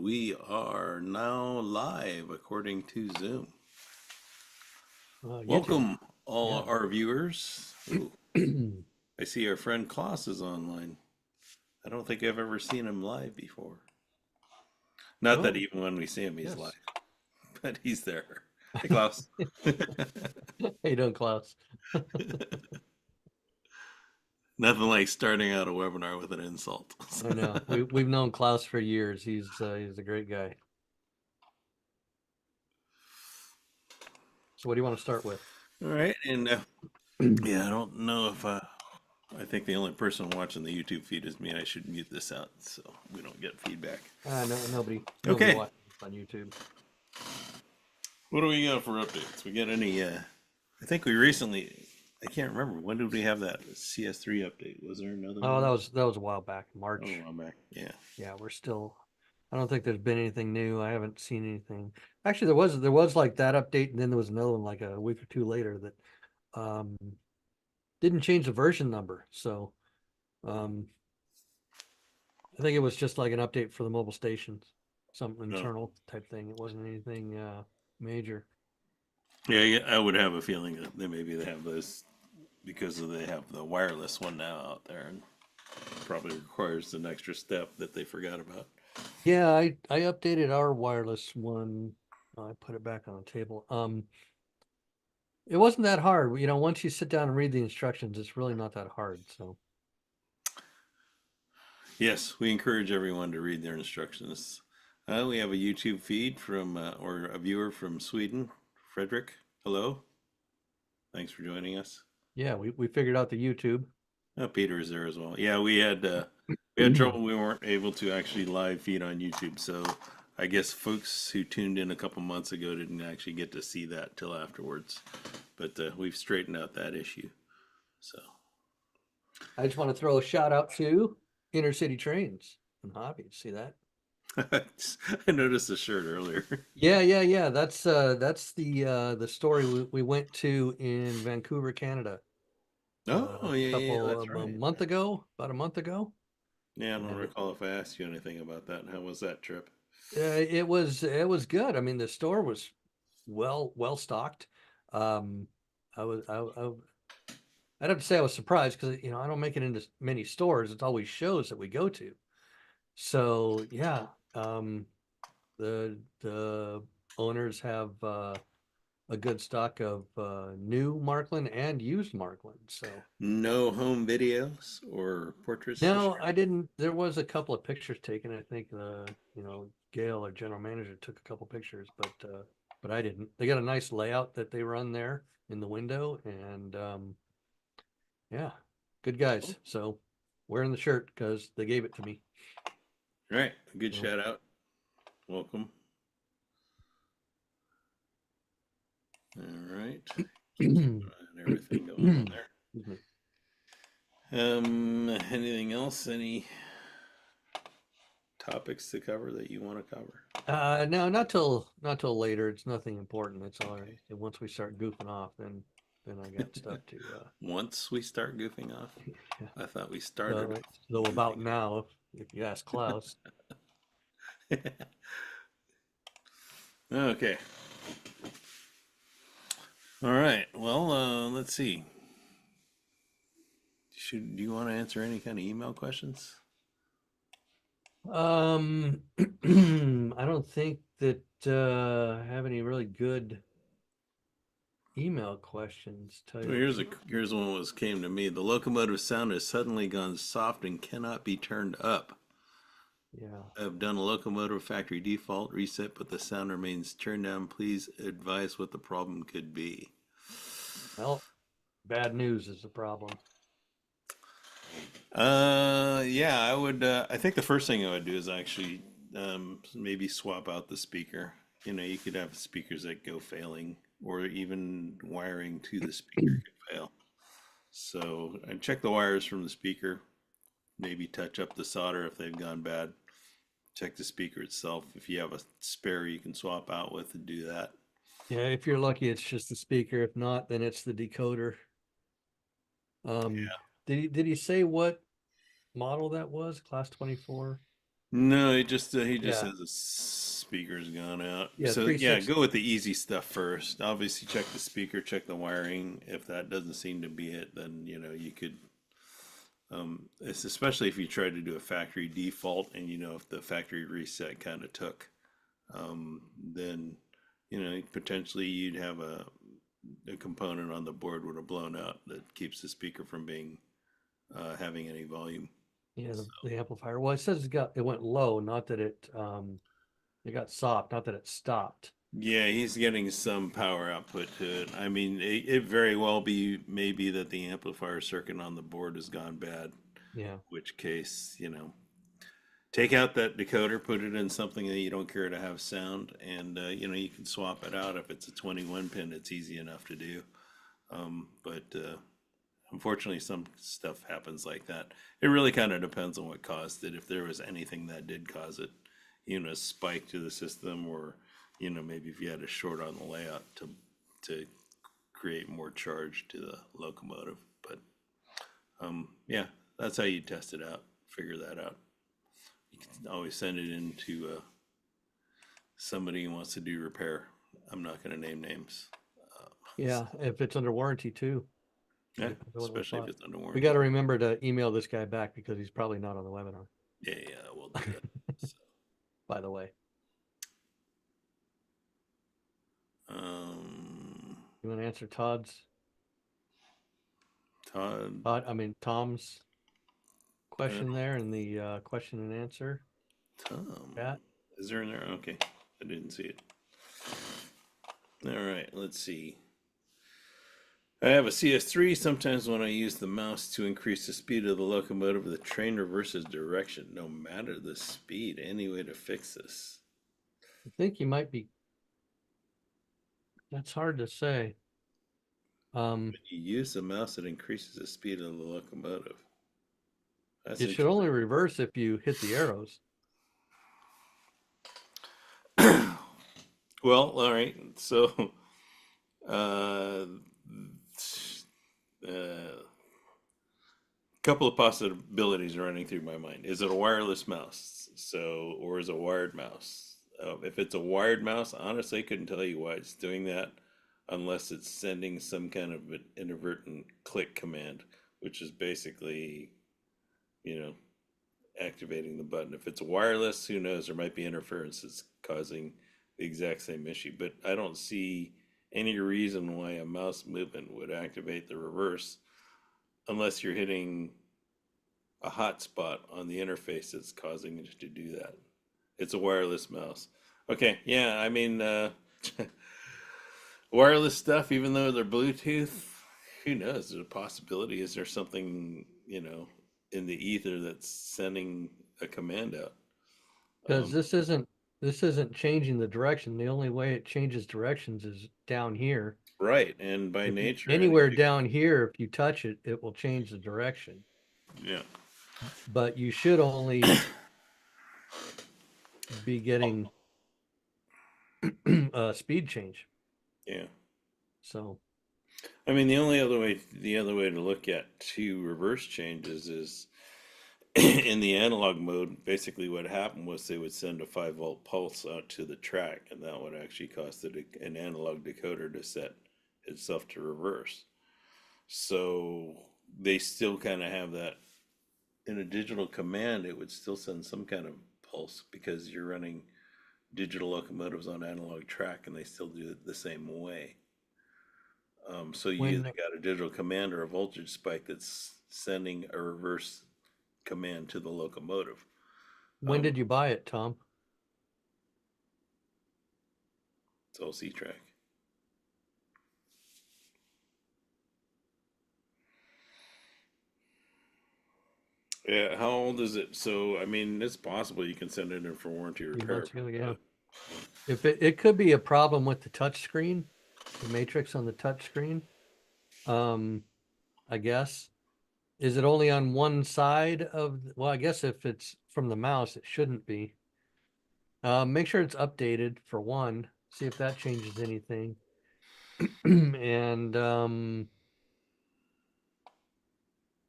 we are now live according to Zoom. YouTube. Welcome, all Yeah. our viewers. Ooh, I see our friend Klaus is online. I don't think I've ever seen him live before. Not that Oh, even when we see him, he's live, yes. but he's there. Hey, Klaus. How you doing, Klaus? Nothing like starting out a webinar with an insult. I know. We've known Klaus for years. He's a great guy. So what do you want to start with? All right, and yeah, I don't know if I think the only person watching the YouTube feed is me. I should mute this out so we don't get feedback. No, nobody Okay, watches on YouTube. what do we got for updates? We got any? I think we recently. I can't remember when did we have that CS3 update? Was there another Oh, that one? was that was a while back, Oh, a March. while back. Yeah. Yeah, we're still. I don't think there's been anything new. I haven't seen anything. Actually, there was like that update, and then there was another one like a week or two later that um didn't change the version number. So um I think it was just like an update for the mobile stations, some No. internal type thing. It wasn't anything major. Yeah, yeah, I would have a feeling that maybe they have those because they have the wireless one now out there, and probably requires an extra step that they forgot about. Yeah, I updated our wireless one. I put it back on the table. It wasn't that hard. Once you sit down and read the instructions, it's really not that hard. So Yes, we encourage everyone to read their instructions. We have a YouTube feed from, or a viewer from Sweden, Frederick. Hello. Thanks for joining us. yeah, we figured out the YouTube. Peter is there as well. Yeah, we had trouble. We weren't able to actually live feed on YouTube, so I guess folks who tuned in a couple months ago didn't actually get to see that till afterwards. But we've straightened out that issue. So I just want to throw a shout out to Inner City Trains and Hobbies. See that? I noticed the shirt earlier. Yeah. That's the story we went to in Vancouver, Canada. Oh, yeah, yeah, Couple that's a right. month ago, about a month ago, Yeah, I don't and recall if I asked you anything about that. How was that trip? it was good. I mean, the store was well stocked. Um, I'd have to say I was surprised because I don't make it into many stores. It's always shows that we go to. So yeah, the owners have a good stock of new Marklin and used Marklin. So No home videos or portraits to no, share? I didn't. There was a couple of pictures taken. I think Gail, our general manager, took a couple pictures, but I didn't. They got a nice layout that they run there in the window, and yeah, good guys. So wearing the shirt because they gave it to me. All right, good So shout out. Welcome. All right, keep excuse everything going on there. me. Anything else? Any topics to cover that you want to cover? No, not till later. It's nothing important. It's all right. Okay. And once we start goofing off, then I got stuff to Once we start goofing off, yeah. I thought we started So, off so about goofing now, if you ask Klaus. off. Okay. All right. Well, let's see. Do you want to answer any kind of email questions? I don't think that I have any really good email questions, to tell you Well, the truth. here's one that came to me. The locomotive sound has suddenly gone soft and cannot be turned up. Yeah. I've done a locomotive factory default reset, but the sound remains turned down. Please advise what the problem could be. Well, bad news is the problem. Yeah, I would. I think the first thing I would do is actually maybe swap out the speaker. You could have speakers that go failing, or even wiring to the speaker could fail. So I'd check the wires from the speaker, maybe touch up the solder if they've gone bad. Check the speaker itself. If you have a spare you can swap out with and do that. Yeah, if you're lucky, it's just the speaker. If not, then it's the decoder. Um, Yeah. did he say what model that was? Class 24? No, he just Yeah, says the speaker's gone out. yeah, So yeah, 360. go with the easy stuff first. Obviously, check the speaker, check the wiring. If that doesn't seem to be it, then you could. It's especially if you try to do a factory default, and if the factory reset kind of took, then potentially you'd have a component on the board would have blown out that keeps the speaker from being having any volume. Yeah, So, the amplifier. Well, it says it went low, not that it got soft, not that it stopped. yeah, he's getting some power output to it. I mean, it very well be maybe that the amplifier circuit on the board has gone bad, Yeah. which case, take out that decoder, put it in something that you don't care to have sound, and you can swap it out. If it's a 21 pin, it's easy enough to do. But unfortunately, some stuff happens like that. It really kind of depends on what caused it. If there was anything that did cause it, a spike to the system, or maybe if you had a short on the layout to create more charge to the locomotive. But yeah, that's how you test it out. Figure that out. You can always send it in to somebody who wants to do repair. I'm not going to name names. Yeah, if it's under warranty too. Yeah, Depends on what we especially if bought. it's under We got warranty. to remember to email this guy back because he's probably not on the webinar, Yeah, yeah, we'll do that. So, by the way. um, You want to answer Todd, Tom's uh, question there in the question and answer Tom, chat? is there in there? Okay, I didn't see it. All right, let's see. I have a CS3. Sometimes when I use the mouse to increase the speed of the locomotive, the train reverses direction, no matter the speed. Any way to fix this? I think you might be, that's hard to say. Um, When you use the mouse, it increases the speed of the locomotive. That's it should only interesting. reverse if you hit the arrows. Well, all right. So, uh, uh, couple of possibilities running through my mind. Is it a wireless mouse? So, or is it a wired mouse? If it's a wired mouse, honestly, I couldn't tell you why it's doing that unless it's sending some kind of an inadvertent click command, which is basically, you know, activating the button. If it's wireless, who knows? There might be interference that's causing the exact same issue. But I don't see any reason why a mouse movement would activate the reverse unless you're hitting a hotspot on the interface that's causing it to do that. It's a wireless mouse. Okay, yeah, I mean, wireless stuff, even though they're Bluetooth, who knows? There's a possibility. Is there something, in the ether that's sending a command out? Because Um, this isn't changing the direction. The only way it changes directions is down here. right, and by If you nature, anywhere anything, down here, if you touch it, it will change the direction. yeah, But you should only be getting a speed change. yeah. So I mean, the other way to look at two reverse changes is in the analog mode, basically what happened was they would send a 5-volt pulse out to the track, and that would actually cause an analog decoder to set itself to reverse. So they still kind of have that in a digital command, it would still send some kind of pulse because you're running digital locomotives on analog track and they still do it the same way. So you either when got a digital command or a voltage spike that's sending a reverse command to the locomotive. when Um, did you buy it, Tom? it's all C track. Yeah, how old is it? So, I mean, it's possible you can send it in for warranty A few repair. months ago, yeah. But If it could be a problem with the touch screen, the matrix on the touch screen. Um, I guess. Is it only on one side of, well, I guess if it's from the mouse, it shouldn't be. Make sure it's updated for one, see if that changes anything. And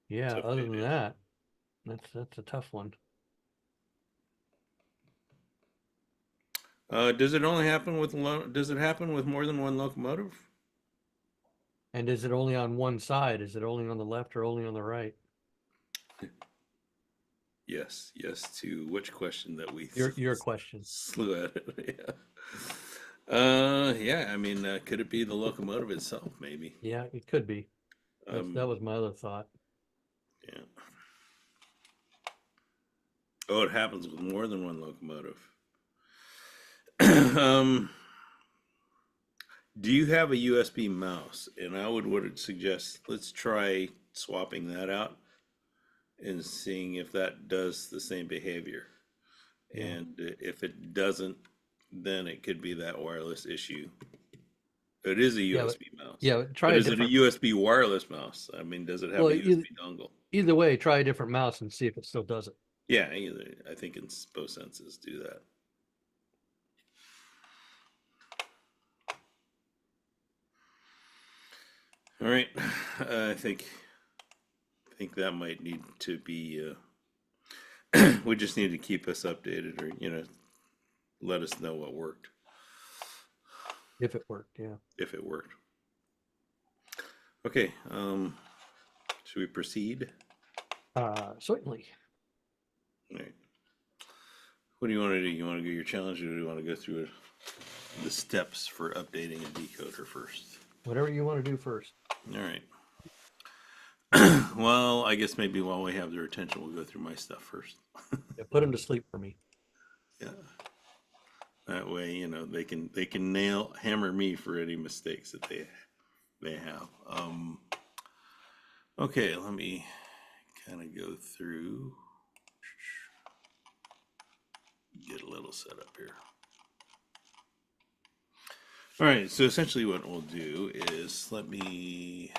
yeah, it's other than updated. that, that's a tough one. Does it only happen with does it happen with more than one locomotive? And is it only on one side? Is it only on the left or only on the right? Yes, yes to which question that we Your question. slew at it. Yeah. Yeah, I mean, could it be the locomotive itself, maybe? Yeah, it could be. That Um, was my other thought. yeah. Oh, it happens with more than one locomotive. um, do you have a USB mouse? And I would suggest let's try swapping that out and seeing if that does the same behavior. Yeah. And if it doesn't, then it could be that wireless issue. It is a Yeah, but USB mouse. yeah, try But a is it a different. USB wireless mouse? I mean, does it have Well, a USB dongle? either way, try a different mouse and see if it still does it. Yeah, I think in both senses do that. All right, I think that might need to be. We just need to keep us updated, or let us know what worked If it worked, yeah. if it worked. Okay, should we proceed? Certainly. All right. What do you want to do? You want to go your challenge, or do you want to go through the steps for updating a decoder first? Whatever you want to do first. All right. Well, I guess maybe while we have their attention, we'll go through my stuff first. Yeah, put them to sleep for me. Yeah. That way, they can hammer me for any mistakes that they have. Okay, let me kind of go through, get a little set up here. All right, so essentially what we'll do is I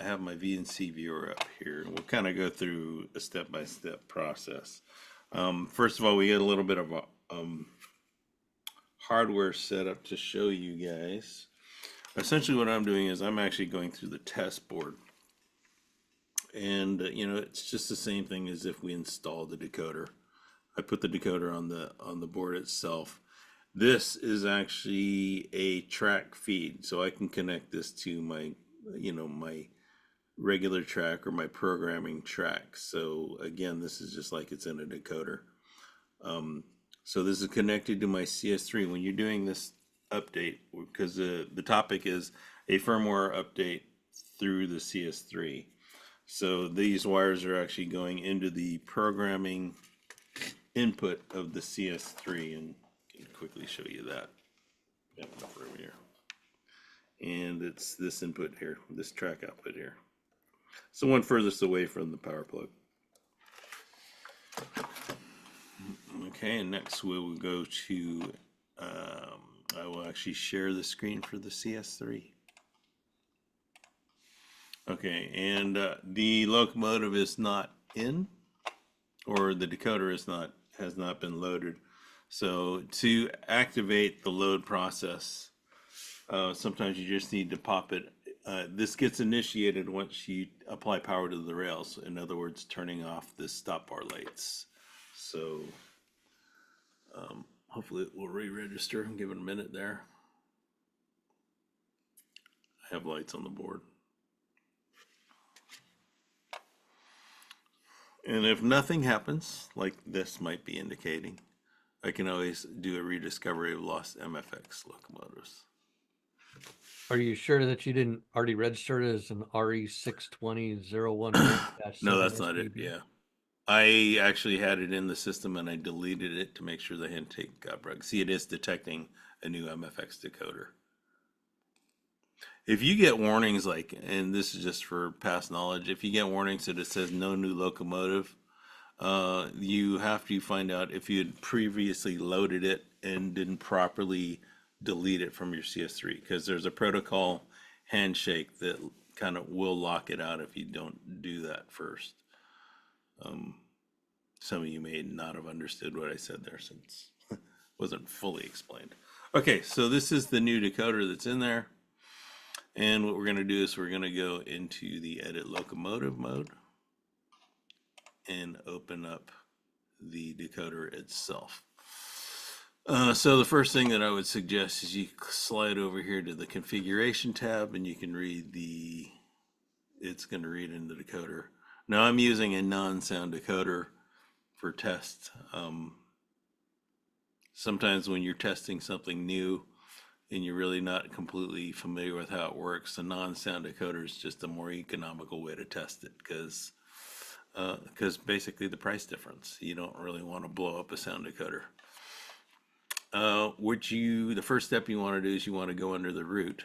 have my VNC viewer up here. We'll kind of go through a step-by-step process. First of all, we get a little bit of a hardware setup to show you guys. Essentially what I'm doing is I'm actually going through the test board. And it's just the same thing as if we install the decoder. I put the decoder on the board itself. This is actually a track feed, so I can connect this to my regular track or my programming track. So again, this is just like it's in a decoder. So this is connected to my CS3. When you're doing this update, because the topic is a firmware update through the CS3. So these wires are actually going into the programming input of the CS3, and I can quickly show you that. Got enough room here. And it's this input here, this track output here. It's the one furthest away from the power plug. Okay, and next we will go to, I will actually share the screen for the CS3. Okay, and the locomotive is not in, or the decoder has not been loaded. So to activate the load process, sometimes you just need to pop it. This gets initiated once you apply power to the rails. In other words, turning off the stop bar lights. So hopefully it will re-register. Give it a minute there. I have lights on the board. And if nothing happens, like this might be indicating, I can always do a rediscovery of lost MFX locomotives. Are you sure that you didn't already register it as an RE620014-7 No, that's not it. SKB? Yeah. I actually had it in the system and I deleted it to make sure they hadn't taken Godbrug. See, it is detecting a new MFX decoder. If you get warnings like, and this is just for past knowledge, if you get warnings that it says no new locomotive, you have to find out if you had previously loaded it and didn't properly delete it from your CS3, because there's a protocol handshake that kind of will lock it out if you don't do that first. Some of you may not have understood what I said there since it wasn't fully explained. Okay, so this is the new decoder that's in there. And what we're going to do is we're going to go into the edit locomotive mode and open up the decoder itself. So the first thing that I would suggest is you slide over here to the configuration tab and you can read it's going to read in the decoder. Now I'm using a non-sound decoder for tests. Sometimes when you're testing something new and you're really not completely familiar with how it works, a non-sound decoder is just a more economical way to test it because basically the price difference. You don't really want to blow up a sound decoder. The first step you want to do is you want to go under the root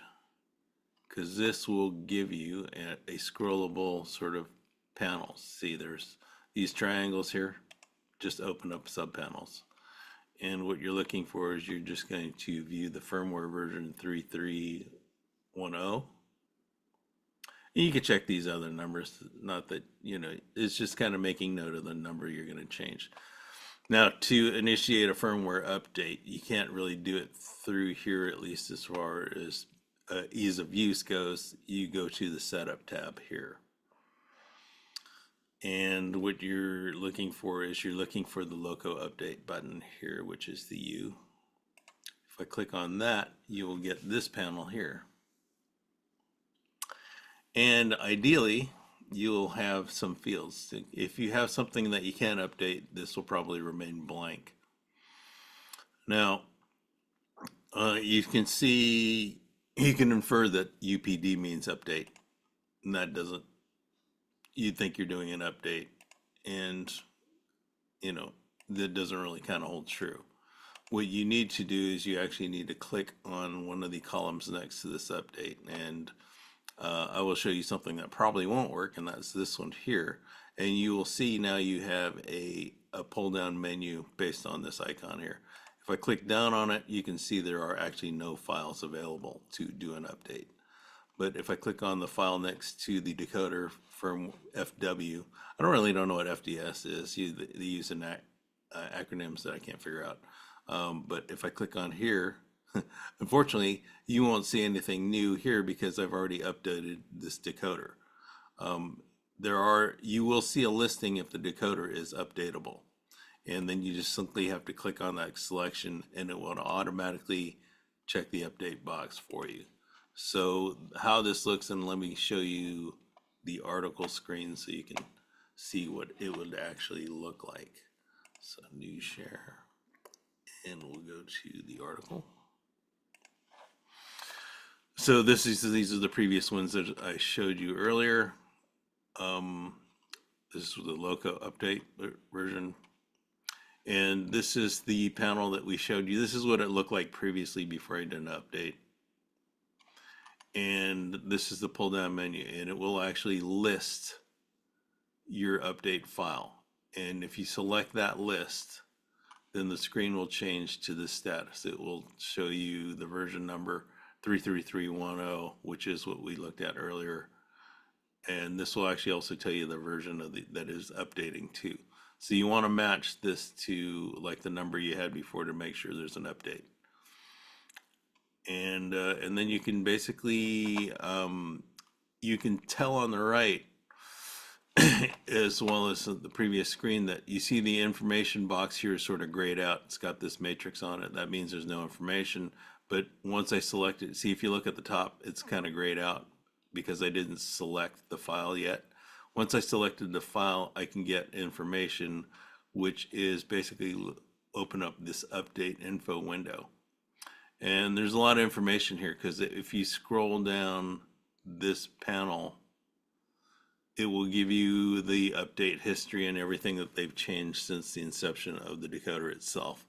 because this will give you a scrollable sort of panels. See, there's these triangles here. Just open up subpanels. And what you're looking for is you're just going to view the firmware version 3310. And you can check these other numbers, not that, it's just kind of making note of the number you're going to change. Now, to initiate a firmware update, you can't really do it through here, at least as far as ease of use goes. You go to the setup tab here. And what you're looking for is you're looking for the Loco update button here, which is the U. If I click on that, you will get this panel here. And ideally, you'll have some fields. If you have something that you can't update, this will probably remain blank. Now, you can see, you can infer that UPD means update, and that doesn't, you'd think you're doing an update, and, that doesn't really kind of hold true. What you need to do is you actually need to click on one of the columns next to this update, and I will show you something that probably won't work, and that's this one here. And you will see now you have a pull down menu based on this icon here. If I click down on it, you can see there are actually no files available to do an update. But if I click on the file next to the decoder from FW, I don't know what FDS is. They use acronyms that I can't figure out. But if I click on here, unfortunately, you won't see anything new here because I've already updated this decoder. You will see a listing if the decoder is updatable. And then you just simply have to click on that selection and it will automatically check the update box for you. So how this looks, and let me show you the article screen so you can see what it would actually look like. So new share, and we'll go to the article. So these are the previous ones that I showed you earlier. This is the Loco update version. And this is the panel that we showed you. This is what it looked like previously before I did an update. And this is the pull down menu, and it will actually list your update file. And if you select that list, then the screen will change to the status. It will show you the version number 33310, which is what we looked at earlier. And this will actually also tell you the version of that is updating to. So you want to match this to like the number you had before to make sure there's an update. And then you can basically, you can tell on the right, as well as the previous screen, that you see the information box here is sort of grayed out. It's got this matrix on it. That means there's no information. But once I select it, see if you look at the top, it's kind of grayed out because I didn't select the file yet. Once I selected the file, I can get information, which is basically open up this update info window. And there's a lot of information here because if you scroll down this panel, it will give you the update history and everything that they've changed since the inception of the decoder itself.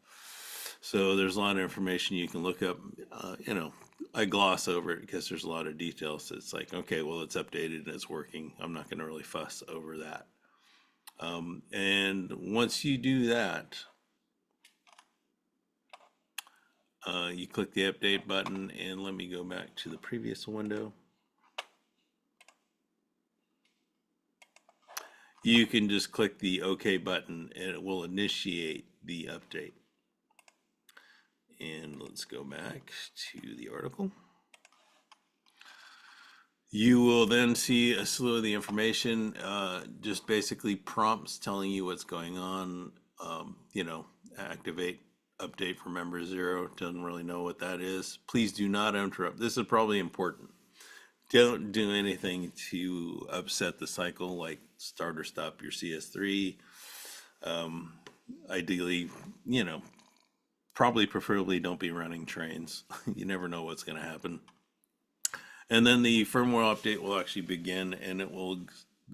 So there's a lot of information you can look up. I gloss over it because there's a lot of details. It's like, okay, well, it's updated and it's working. I'm not going to really fuss over that. And once you do that, you click the update button, and let me go back to the previous window. You can just click the OK button and it will initiate the update. And let's go back to the article. You will then see a slew of the information, just basically prompts telling you what's going on, activate update for member zero. Doesn't really know what that is. Please do not interrupt. This is probably important. Don't do anything to upset the cycle, like start or stop your CS3. Ideally, you know, probably preferably don't be running trains. You never know what's going to happen. And then the firmware update will actually begin and it will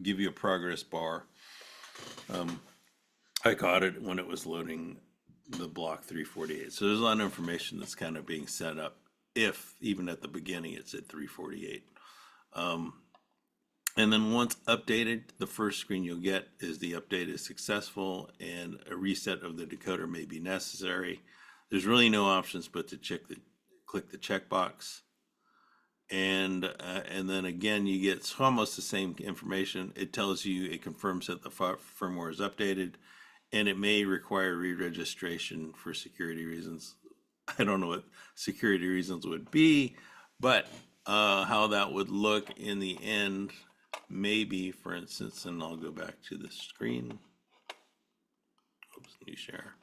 give you a progress bar. I caught it when it was loading the block 348. So there's a lot of information that's kind of being set up if even at the beginning it's at 348. And then once updated, the first screen you'll get is the update is successful and a reset of the decoder may be necessary. There's really no options but to click the checkbox. And then again, you get almost the same information. It tells you, it confirms that the firmware is updated and it may require re-registration for security reasons. I don't know what security reasons would be, but how that would look in the end, maybe, for instance, and I'll go back to the screen. Oops, new share.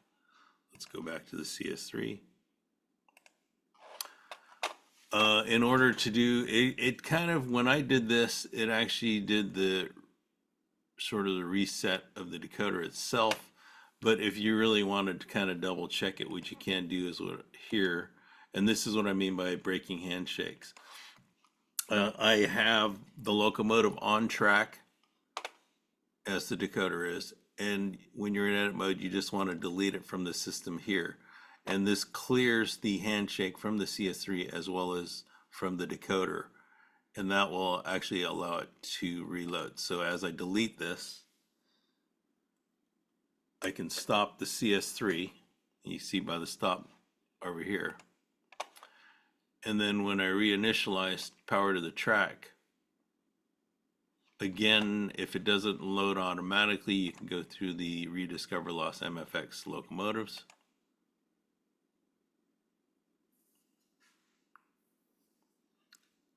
Let's go back to the CS3. In order to do it kind of, when I did this, it actually did the sort of the reset of the decoder itself. But if you really wanted to kind of double check it, what you can do is what here, and this is what I mean by breaking handshakes. I have the locomotive on track as the decoder is, and when you're in edit mode, you just want to delete it from the system here. And this clears the handshake from the CS3 as well as from the decoder. And that will actually allow it to reload. So as I delete this, I can stop the CS3. You see by the stop over here. And then when I reinitialize power to the track, again, if it doesn't load automatically, you can go through the rediscover lost MFX locomotives.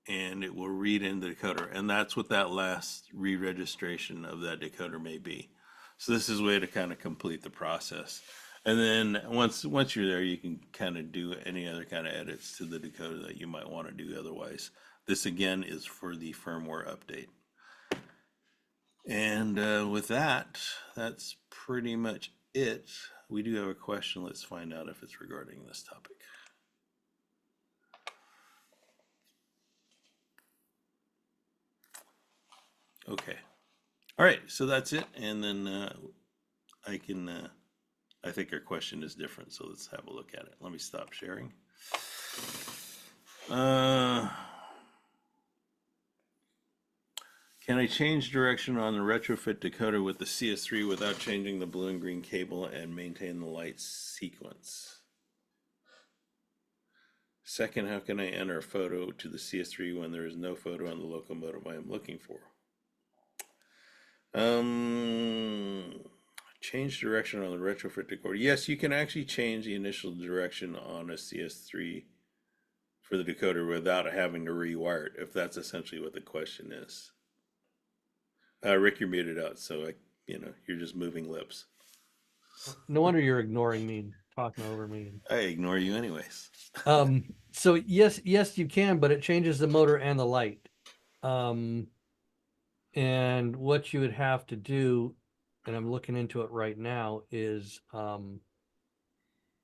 And it will read in the decoder. And that's what that last re-registration of that decoder may be. So this is a way to kind of complete the process. And then once you're there, you can kind of do any other kind of edits to the decoder that you might want to do otherwise. This again is for the firmware update. And with that, that's pretty much it. We do have a question. Let's find out if it's regarding this topic. Okay. All right, so that's it. And then I think our question is different, so let's have a look at it. Let me stop sharing. Can I change direction on the retrofit decoder with the CS3 without changing the blue and green cable and maintain the light sequence? Second, how can I enter a photo to the CS3 when there is no photo on the locomotive I am looking for? Change direction on the retrofit decoder. Yes, you can actually change the initial direction on a CS3 for the decoder without having to rewire it, if that's essentially what the question is. Rick, you're muted out, so you're just moving lips. No wonder you're ignoring me and talking over me. I ignore you anyways. So yes, you can, but it changes the motor and the light. And what you would have to do, and I'm looking into it right now, is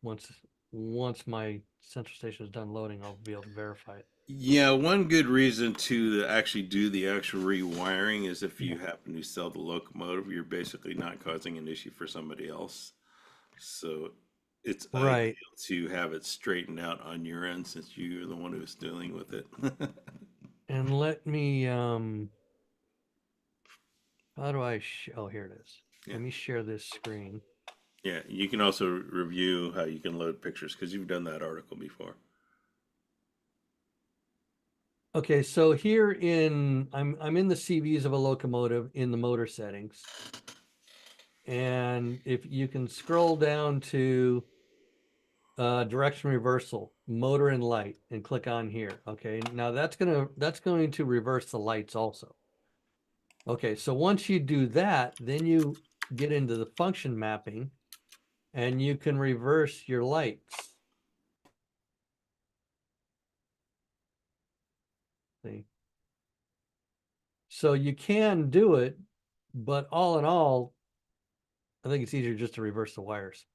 once my central station is done loading, I'll be able to verify it. Yeah, one good reason to actually do the actual rewiring is if you happen to sell the locomotive, you're basically not causing an issue for somebody else. So it's Right. ideal to have it straightened out on your end since you're the one who's dealing with it. And let me how do I oh, here it is. Yeah. Let me share this screen. Yeah, you can also review how you can load pictures because you've done that article before. Okay, so here I'm in the CVs of a locomotive in the motor settings. And if you can scroll down to direction reversal, motor and light, and click on here. Okay, now that's going to reverse the lights also. Okay, so once you do that, then you get into the function mapping, and you can reverse your lights. See? So you can do it, but all in all, I think it's easier just to reverse the wires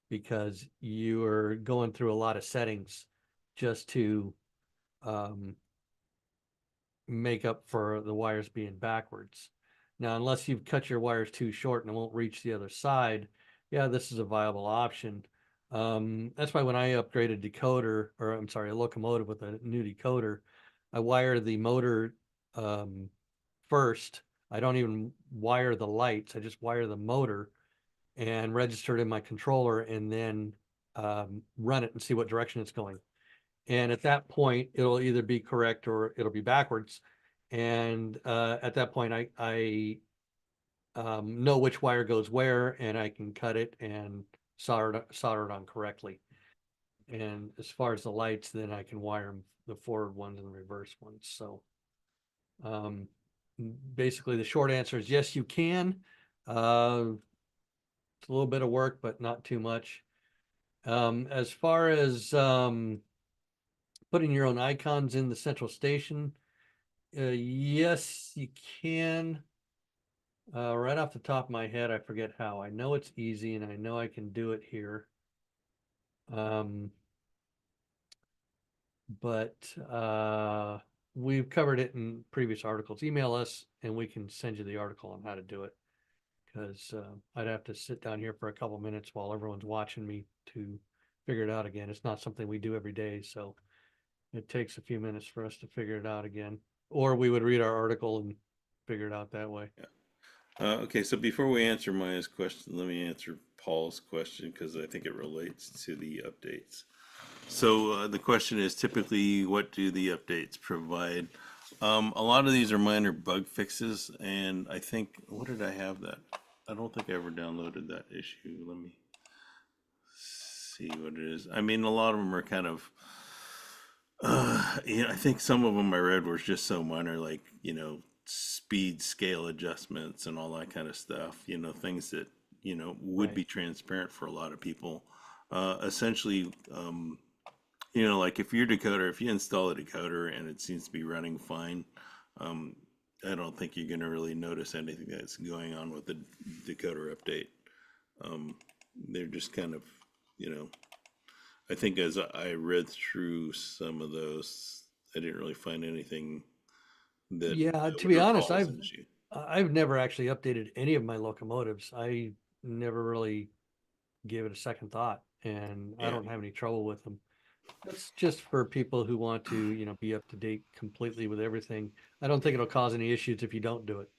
because you are going through a lot of settings just to um, make up for the wires being backwards. Now, unless you've cut your wires too short and it won't reach the other side, yeah, this is a viable option. That's why when I upgraded decoder, or I'm sorry, a locomotive with a new decoder, I wire the motor um, first. I don't even wire the lights. I just wire the motor and register it in my controller and then run it and see what direction it's going. And at that point, it'll either be correct or it'll be backwards. And at that point, I know which wire goes where, and I can cut it and solder it on correctly. And as far as the lights, then I can wire them, the forward ones and the reverse ones. So um, basically, the short answer is yes, you can. It's a little bit of work, but not too much. As far as putting your own icons in the central station, yes, you can. Right off the top of my head, I forget how. I know it's easy and I know I can do it here. Um, but we've covered it in previous articles. Email us and we can send you the article on how to do it. Because I'd have to sit down here for a couple minutes while everyone's watching me to figure it out again. It's not something we do every day, so it takes a few minutes for us to figure it out again. Or we would read our article and figure it out that way. Yeah. Okay, so before we answer Maya's question, let me answer Paul's question because I think it relates to the updates. So the question is typically, what do the updates provide? A lot of these are minor bug fixes, and I think, what did I have that? I don't think I ever downloaded that issue. Let me see what it is. I mean, a lot of them are kind of, I think some of them I read were just so minor, like, speed scale adjustments and all that kind of stuff, things that, would Right. be transparent for a lot of people. Essentially, like if your decoder, if you install a decoder and it seems to be running fine, um, I don't think you're going to really notice anything that's going on with the decoder update. Um, they're just kind of, you know, I think as I read through some of those, I didn't really find anything that Yeah, to would be honest, recall as an issue. I've never actually updated any of my locomotives. I never really gave it a second thought, and I Yeah, don't have any trouble with them. That's just for people who want to, be up to date completely with everything. I don't think it'll cause any issues if you don't do it.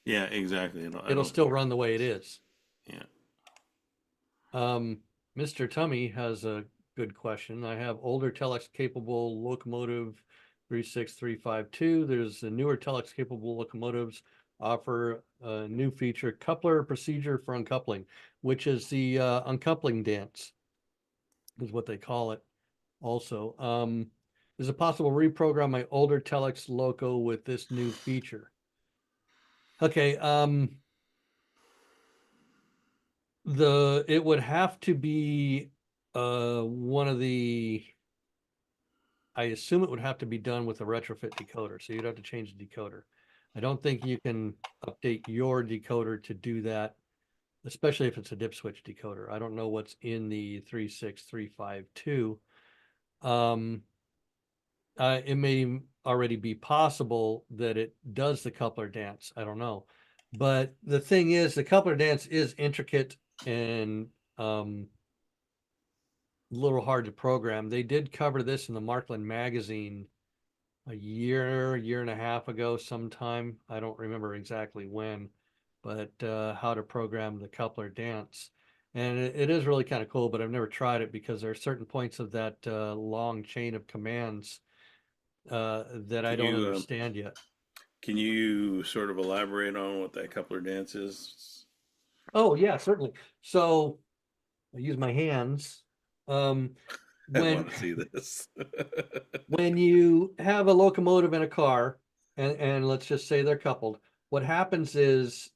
yeah, exactly. I It'll don't think still it run the way it is. is. Yeah. Mr. Tummy has a good question. I have older telex capable locomotive 36352. There's a newer telex capable locomotives offer a new feature, coupler procedure for uncoupling, which is the uncoupling dance, is what they call it also. Is it possible to reprogram my older telex loco with this new feature? Okay, it would have to be one of the, I assume it would have to be done with a retrofit decoder, so you'd have to change the decoder. I don't think you can update your decoder to do that, especially if it's a dip switch decoder. I don't know what's in the 36352. Um, it may already be possible that it does the coupler dance. I don't know. But the thing is, the coupler dance is intricate and a little hard to program. They did cover this in the Marklin magazine a year and a half ago sometime. I don't remember exactly when, but how to program the coupler dance. And it is really kind of cool, but I've never tried it because there are certain points of that long chain of commands that I Can don't you understand yet. can you sort of elaborate on what that coupler dance is? Oh yeah, certainly. So I use my hands. Um, I when want to see this. when you have a locomotive and a car, and let's just say they're coupled, what happens is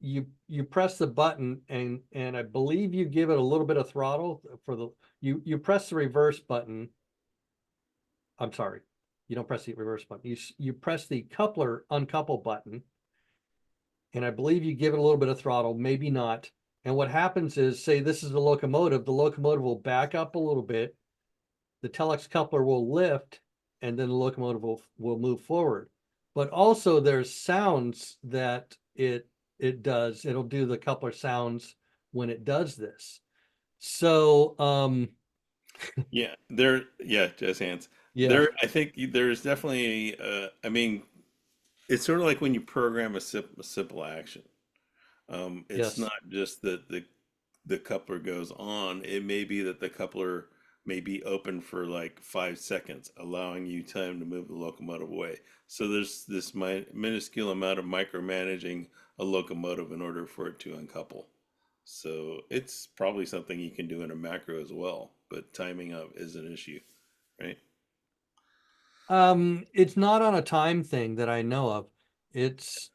you press the button and I believe you give it a little bit of throttle for the you press the reverse button. I'm sorry, you don't press the reverse button. You press the coupler uncouple button, and I believe you give it a little bit of throttle, maybe not. And what happens is, say this is the locomotive will back up a little bit, the telex coupler will lift, and then the locomotive will move forward. But also there's sounds that it does. It'll do the coupler sounds when it does this. So Yeah, there. Yeah, just hands. yeah, There, I think there's definitely. I mean, it's sort of like when you program a simple action. It's yes. not just that the coupler goes on. It may be that the coupler may be open for like 5 seconds, allowing you time to move the locomotive away. So there's this minuscule amount of micromanaging a locomotive in order for it to uncouple. So it's probably something you can do in a macro as well, but timing up is an issue, right? It's not on a time thing that I know of. It's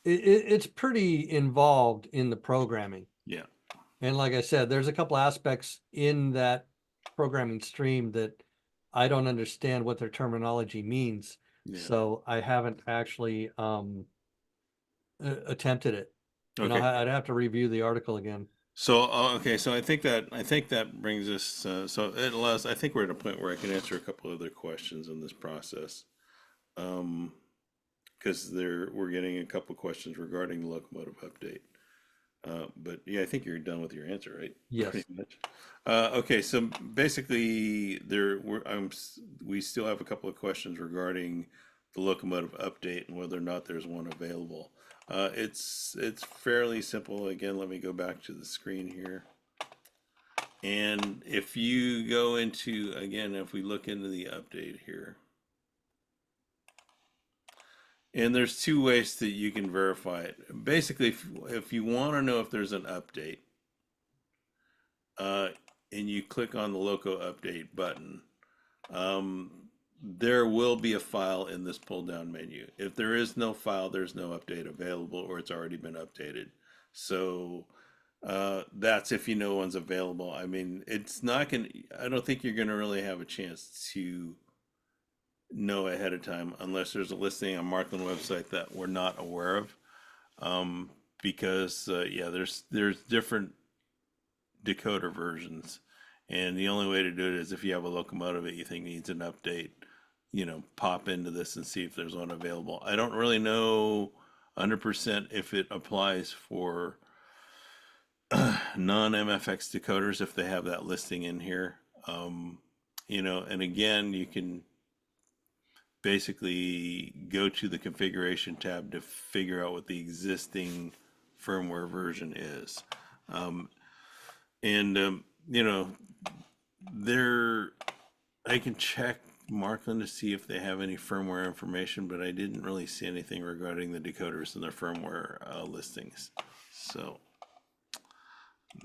it's pretty involved in the programming. Yeah, And like I said, there's a couple aspects in that programming stream that I don't understand what their terminology means. yeah. So I haven't actually attempted it. Okay. I'd have to review the article again. So okay, so I think that brings us. So it allows. I think we're at a point where I can answer a couple other questions in this process. Um, because we're getting a couple questions regarding the locomotive update. But yeah, I think you're done with your answer, right? Yes. Pretty much. Okay, so basically, we still have a couple of questions regarding the locomotive update and whether or not there's one available. It's fairly simple. Again, let me go back to the screen here. And if you go into, again, if we look into the update here, and there's two ways that you can verify it. Basically, if you want to know if there's an update, uh, and you click on the Loco Update button, um, there will be a file in this pull down menu. If there is no file, there's no update available or it's already been updated. So that's if you know one's available. I mean, it's not going to, I don't think you're going to really have a chance to know ahead of time unless there's a listing on Marklin website that we're not aware of. Because yeah, there's different decoder versions, and the only way to do it is if you have a locomotive that you think needs an update, pop into this and see if there's one available. I don't really know 100% if it applies for non-MFX decoders if they have that listing in here. And again, you can basically go to the configuration tab to figure out what the existing firmware version is. And there I can check Marklin to see if they have any firmware information, but I didn't really see anything regarding the decoders in their firmware listings. So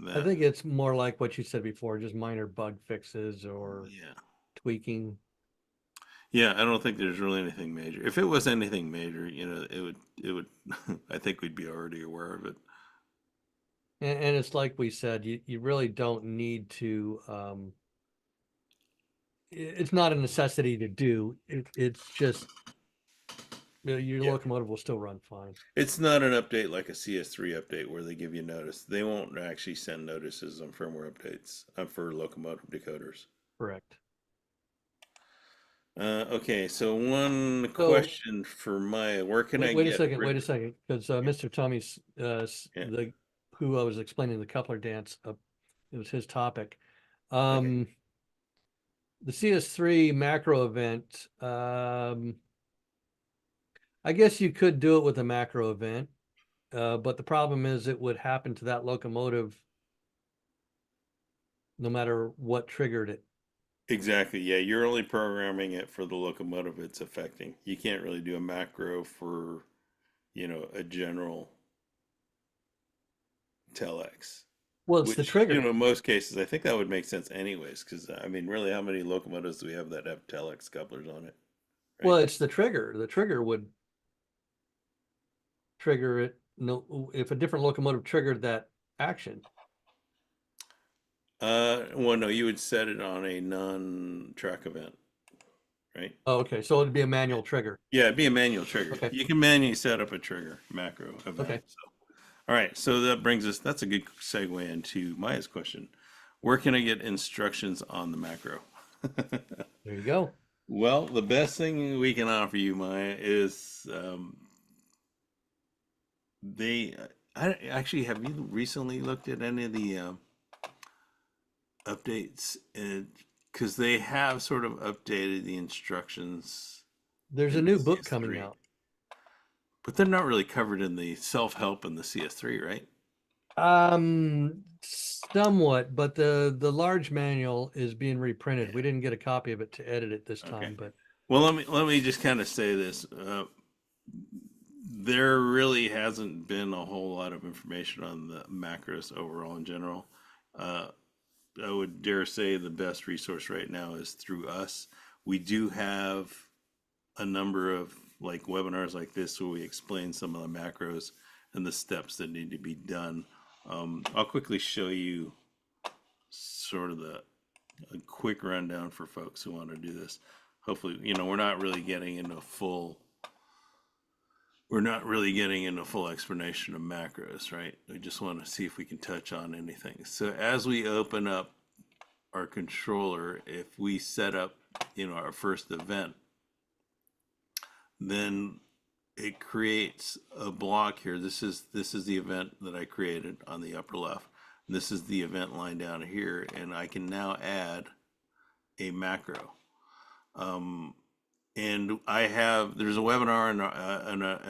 I that, think it's more like what you said before, just minor bug fixes or yeah, tweaking. yeah, I don't think there's really anything major. If it was anything major, it would I think we'd be already aware of it. And it's like we said, you really don't need to it's not a necessity to do. It's just your Yeah. locomotive will still run fine. It's not an update like a CS3 update where they give you notice. They won't actually send notices on firmware updates for locomotive decoders. Correct. Okay, so one So question for Maya. Where can I wait a get second, rid? because Yeah, Mr. Tommy's yeah. the who I was explaining the coupler dance, it was his topic. Okay. Um, the CS3 macro event, I guess you could do it with a macro event, but the problem is it would happen to that locomotive no matter what triggered it. Exactly. Yeah, you're only programming it for the locomotive it's affecting. You can't really do a macro for, a general telex. Well, it's the Which, trigger. in most cases, I think that would make sense anyways, because I mean, really, how many locomotives do we have that have telex couplers on it, Well, right? it's the trigger. The trigger would trigger it, no, if a different locomotive triggered that action. Well, no, you would set it on a non-track event, right? Oh, okay, so it'd be a manual trigger. Yeah, it'd be a manual trigger. Okay, You can manually set up a trigger macro event. okay, So, all right, so that brings us, that's a good segue into Maya's question. Where can I get instructions on the macro? there you go. Well, the best thing we can offer you, Maya, is they. I actually have you recently looked at any of the updates, because they have sort of updated the instructions There's a in the new book coming CS3, out. but they're not really covered in the self-help in the CS3, right? Somewhat, but the large manual is being reprinted. We didn't get a copy of it to edit it this Okay. time, but Well, let me just kind of say this. There really hasn't been a whole lot of information on the macros overall in general. Uh, I would dare say the best resource right now is through us. We do have a number of like webinars like this where we explain some of the macros and the steps that need to be done. I'll quickly show you sort of a quick rundown for folks who want to do this. Hopefully, we're not really getting into full explanation of macros, right? We just want to see if we can touch on anything. So as we open up our controller, if we set up, our first event, then it creates a block here. This is the event that I created on the upper left. This is the event line down here, and I can now add a macro. And there's a webinar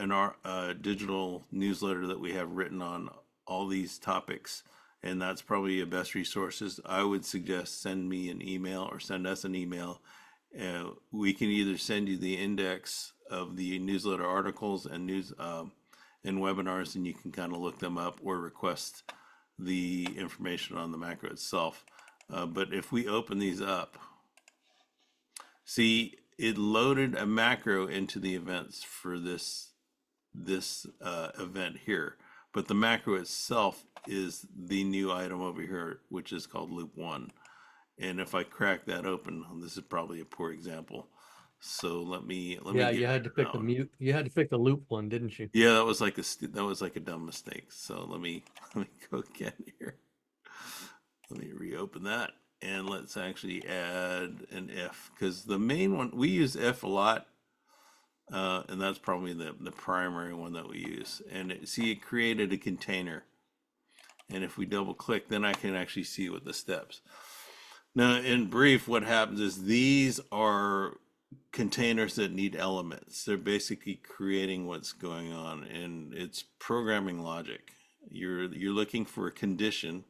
in our digital newsletter that we have written on all these topics, and that's probably your best resources. I would suggest send me an email or send us an email. We can either send you the index of the newsletter articles and and webinars, and you can kind of look them up or request the information on the macro itself. But if we open these up, see, it loaded a macro into the events for this event here, but the macro itself is the new item over here, which is called loop one. And if I crack that open, this is probably a poor example. So let me yeah, get you rid had to of pick that the one. mute. You had to pick the loop one, didn't you? Yeah, that was like a dumb mistake. So let me let me go again here. Let me reopen that, and let's actually add an if, because the main one we use if a lot, and that's probably the primary one that we use. And see, it created a container, and if we double click, then I can actually see what the steps. Now, in brief, what happens is these are containers that need elements. They're basically creating what's going on, and it's programming logic. You're looking for a condition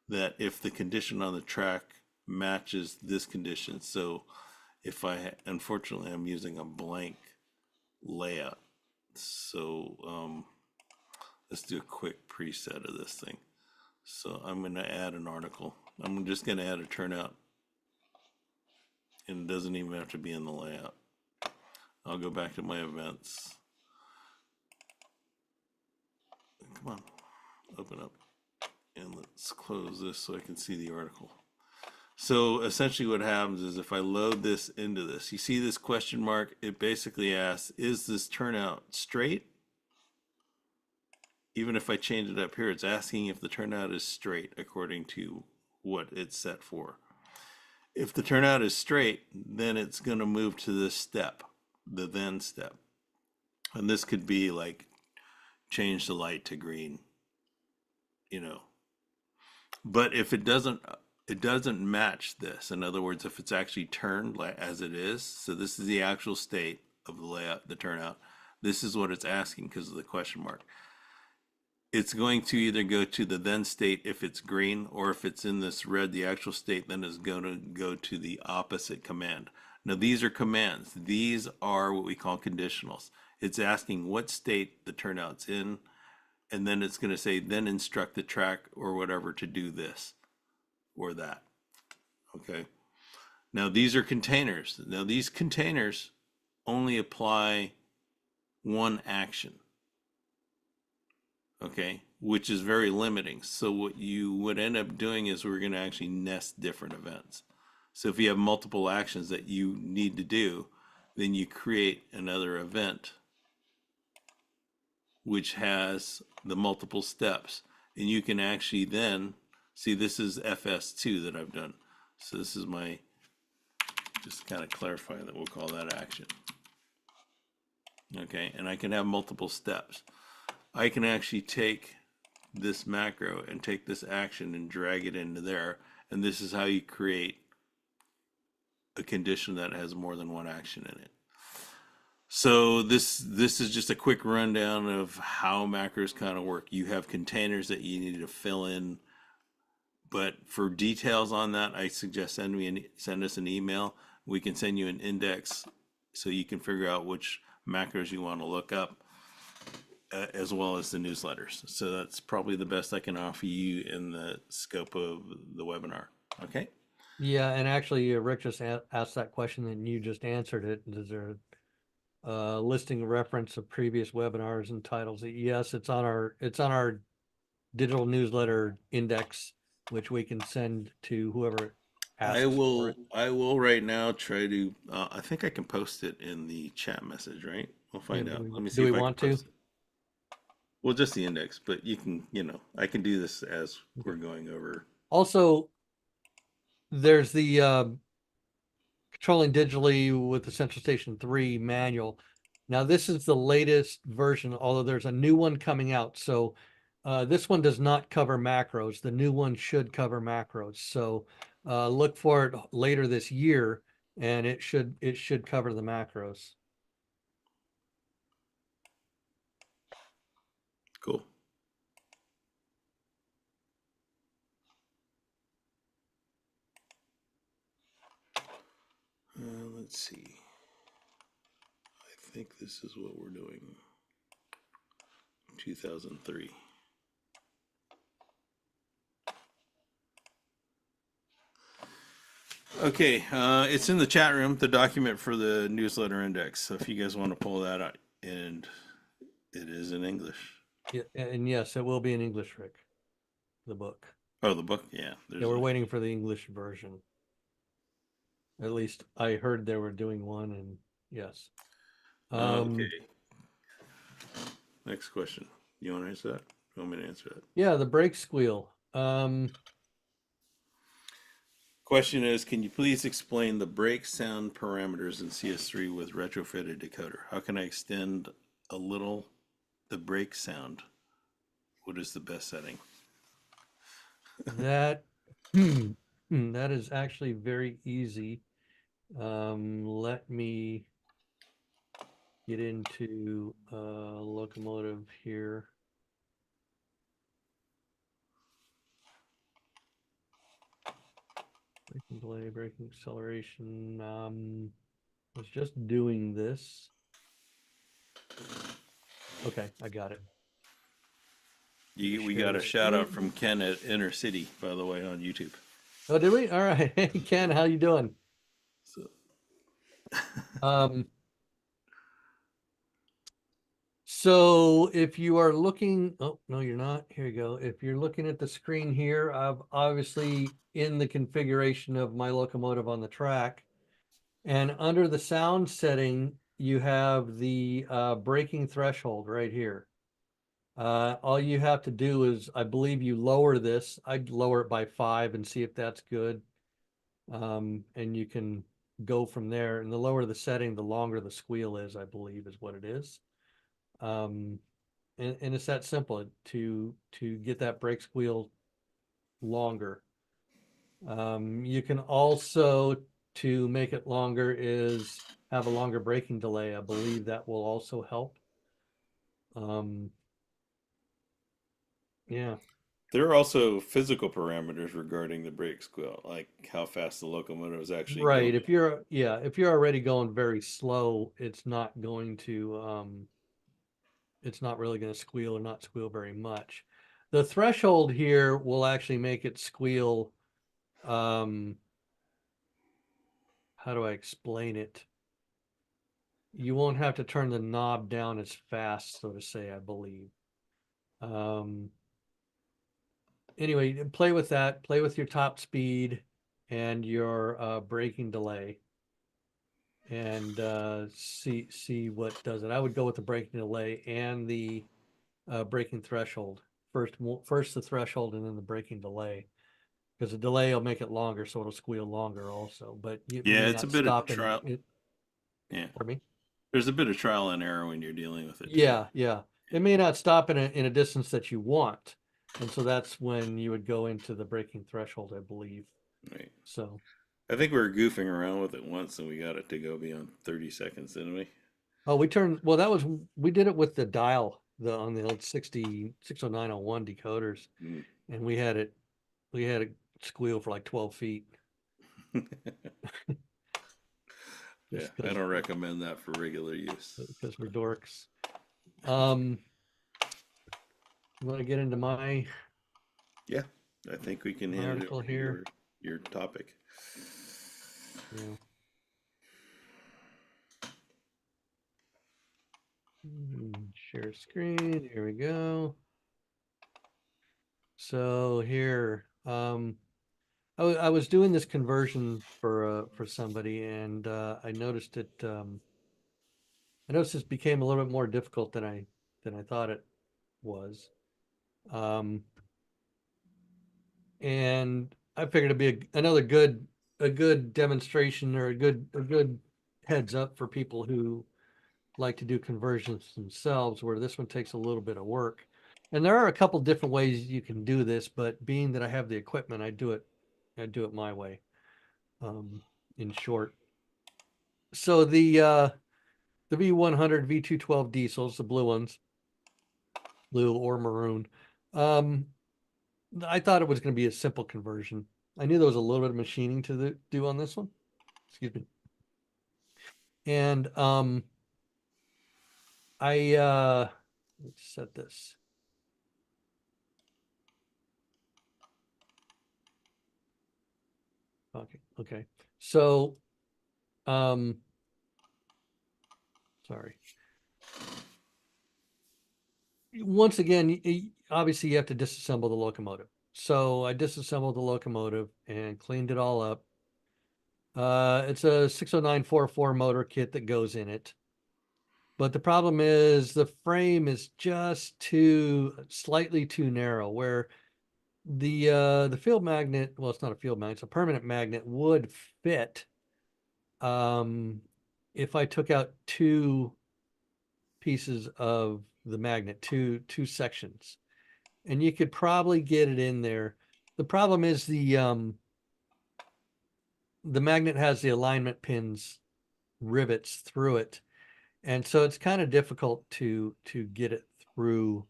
that if the condition on the track matches this condition. So if unfortunately, I'm using a blank layout. So let's do a quick preset of this thing. So I'm going to add an article. I'm just going to add a turnout, and it doesn't even have to be in the layout. I'll go back to my events. Come on, open up, and let's close this so I can see the article. So essentially what happens is if I load this into this, you see this question mark, it basically asks, is this turnout straight? Even if I change it up here, it's asking if the turnout is straight according to what it's set for. If the turnout is straight, then it's going to move to this step, the then step. And this could be like change the light to green, you know. But if it doesn't match this. In other words, if it's actually turned like as it is, so this is the actual state of the layout, the turnout. This is what it's asking because of the question mark. It's going to either go to the then state if it's green, or if it's in this red, the actual state, then is going to go to the opposite command. Now, these are commands. These are what we call conditionals. It's asking what state the turnout's in, and then it's going to say, then instruct the track or whatever to do this or that. Okay. Now, these are containers. Now, these containers only apply one action. okay, which is very limiting. So what you would end up doing is we're going to actually nest different events. So if you have multiple actions that you need to do, then you create another event which has the multiple steps. And you can actually then see this is FS2 that I've done. So this is my, just kind of clarify that we'll call that action. Okay, and I can have multiple steps. I can actually take this macro and take this action and drag it into there. And this is how you create a condition that has more than one action in it. So this is just a quick rundown of how macros kind of work. You have containers that you need to fill in, but for details on that, I suggest send us an email. We can send you an index so you can figure out which macros you want to look up, as well as the newsletters. So that's probably the best I can offer you in the scope of the webinar. Okay. Yeah, and actually, Rick just asked that question and you just answered it. Is there listing reference of previous webinars and titles? Yes, it's on our digital newsletter index, which we can send to whoever asks for it. I will right now try to, I think I can post it in the chat message, right? We'll Yeah, find out. Let me do see we if I can want to? post it. Well, just the index, but you can, I can do this as we're Okay. going over. Also, there's the controlling digitally with the Central Station 3 manual. Now, this is the latest version, although there's a new one coming out. So this one does not cover macros. The new one should cover macros. So look for it later this year, and it should cover the macros. Cool. Let's see. I think this is what we're doing. 2003. Okay, it's in the chat room, the document for the newsletter index. So if you guys want to pull that out, and it is in English. Yeah, and yes, it will be in English, Rick, the book. Oh, the book, yeah. Yeah, we're waiting for the English version. At least I heard they were doing one, and yes. Okay. Next question. You want to answer that? You want me to answer that? Yeah, the brake squeal. Question is, can you please explain the brake sound parameters in CS3 with retrofitted decoder? How can I extend a little the brake sound? What is the best setting? That that is actually very easy. Let me get into locomotive here. Braking delay, braking acceleration. Was just doing this. Okay, I got it. We Share got the a shout out screen. from Ken at Inner City, by the way, on YouTube. Oh, did we? All right. Hey, Ken, how you doing? So, Um, So if you are looking, oh, no, you're not. Here you go. If you're looking at the screen here, I've obviously in the configuration of my locomotive on the track. And under the sound setting, you have the braking threshold right here. All you have to do is, I believe you lower this. I'd lower it by 5 and see if that's good. And you can go from there. And the lower the setting, the longer the squeal is, I believe is what it is. And it's that simple to get that brake squeal longer. You can also, to make it longer, is have a longer braking delay. I believe that will also help. Um, yeah, there are also physical parameters regarding the brake squeal, like how fast the locomotive is actually going. right. If you're already going very slow, it's not going to it's not really going to squeal or not squeal very much. The threshold here will actually make it squeal. How do I explain it? You won't have to turn the knob down as fast, so to say, I believe. Um, anyway, play with that. Play with your top speed and your braking delay, and see what does it. I would go with the braking delay and the braking threshold. First the threshold and then the braking delay, because the delay will make it longer, so it'll squeal longer also. But it Yeah, may it's a not bit of stop in trial. it. Yeah, Pardon me. there's a bit of trial and error when you're dealing with it too. Yeah, yeah. It may not stop in a distance that you want, and so that's when you would go into the braking threshold, I believe. Right. So, I think we were goofing around with it once and we got it to go beyond 30 seconds, didn't we? oh, we turned. Well, that was we did it with the dial on the old 60901 decoders, Mm. and we had it squeal for like 12 feet Yeah, just I don't recommend that for regular use. because we're dorks. Um, you want to get into Yeah, I think we can my hand it article over to here? your topic. Yeah. Share screen. Here we go. So here, I was doing this conversion for somebody, and I noticed it. I noticed this became a little bit more difficult than I thought it was. Um, and I figured it'd be another a good demonstration or a good heads up for people who like to do conversions themselves, where this one takes a little bit of work. And there are a couple different ways you can do this, but being that I have the equipment, I do it my way. Um, in short. So the V100 V212 diesels, the blue ones, blue or maroon. Um, I thought it was going to be a simple conversion. I knew there was a little bit of machining to do on this one. Excuse me. And let's set this. Okay, okay. So um sorry. Once again, obviously you have to disassemble the locomotive. So I disassembled the locomotive and cleaned it all up. It's a 60944 motor kit that goes in it. But the problem is the frame is just slightly too narrow, where the field magnet, well, it's not a field magnet, it's a permanent magnet, would fit um if I took out two pieces of the magnet, two sections. And you could probably get it in there. The problem is the magnet has the alignment pins rivets through it. And so it's kind of difficult to get it through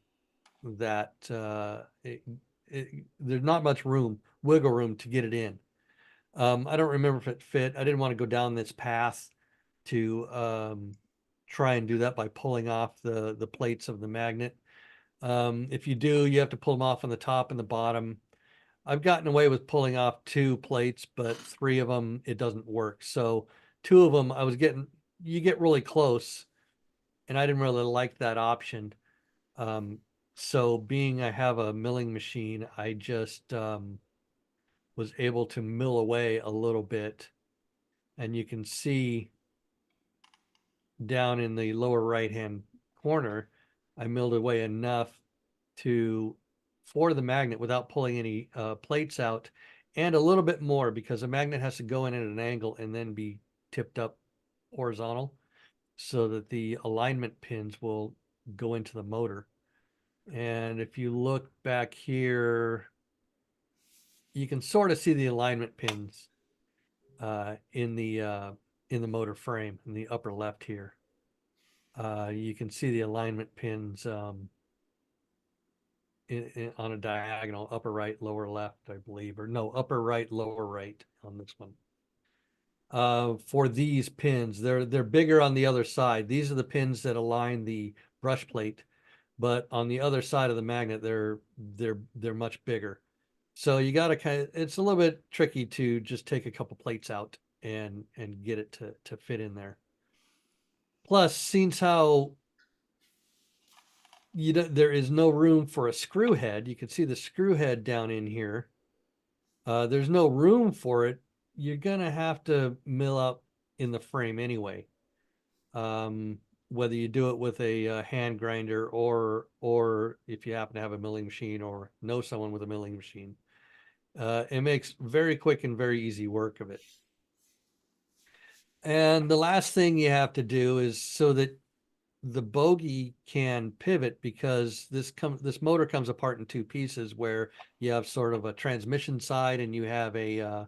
that there's not much wiggle room to get it in. I don't remember if it fit. I didn't want to go down this path to try and do that by pulling off the plates of the magnet. If you do, you have to pull them off on the top and the bottom. I've gotten away with pulling off two plates, but three of them it doesn't work. So two of them you get really close, and I didn't really like that option. Um, so being I have a milling machine, I just was able to mill away a little bit, and you can see down in the lower right hand corner, I milled away enough to for the magnet without pulling any plates out, and a little bit more because the magnet has to go in at an angle and then be tipped up horizontal so that the alignment pins will go into the motor. And if you look back here, you can sort of see the alignment pins uh, in the uh, in the motor frame in the upper left here. You can see the alignment pins on a diagonal, upper right, lower left, I believe, or no, upper right, lower right on this one. For these pins, they're bigger on the other side. These are the pins that align the brush plate, but on the other side of the magnet, they're much bigger. So you got to it's a little bit tricky to just take a couple plates out and get it to fit in there. Plus, since how there is no room for a screw head. You can see the screw head down in here. There's no room for it. You're gonna have to mill up in the frame anyway. Um, Whether you do it with a hand grinder or if you happen to have a milling machine or know someone with a milling machine. It makes very quick and very easy work of it. And the last thing you have to do is so that the bogie can pivot, because this motor comes apart in two pieces, where you have sort of a transmission side and you have a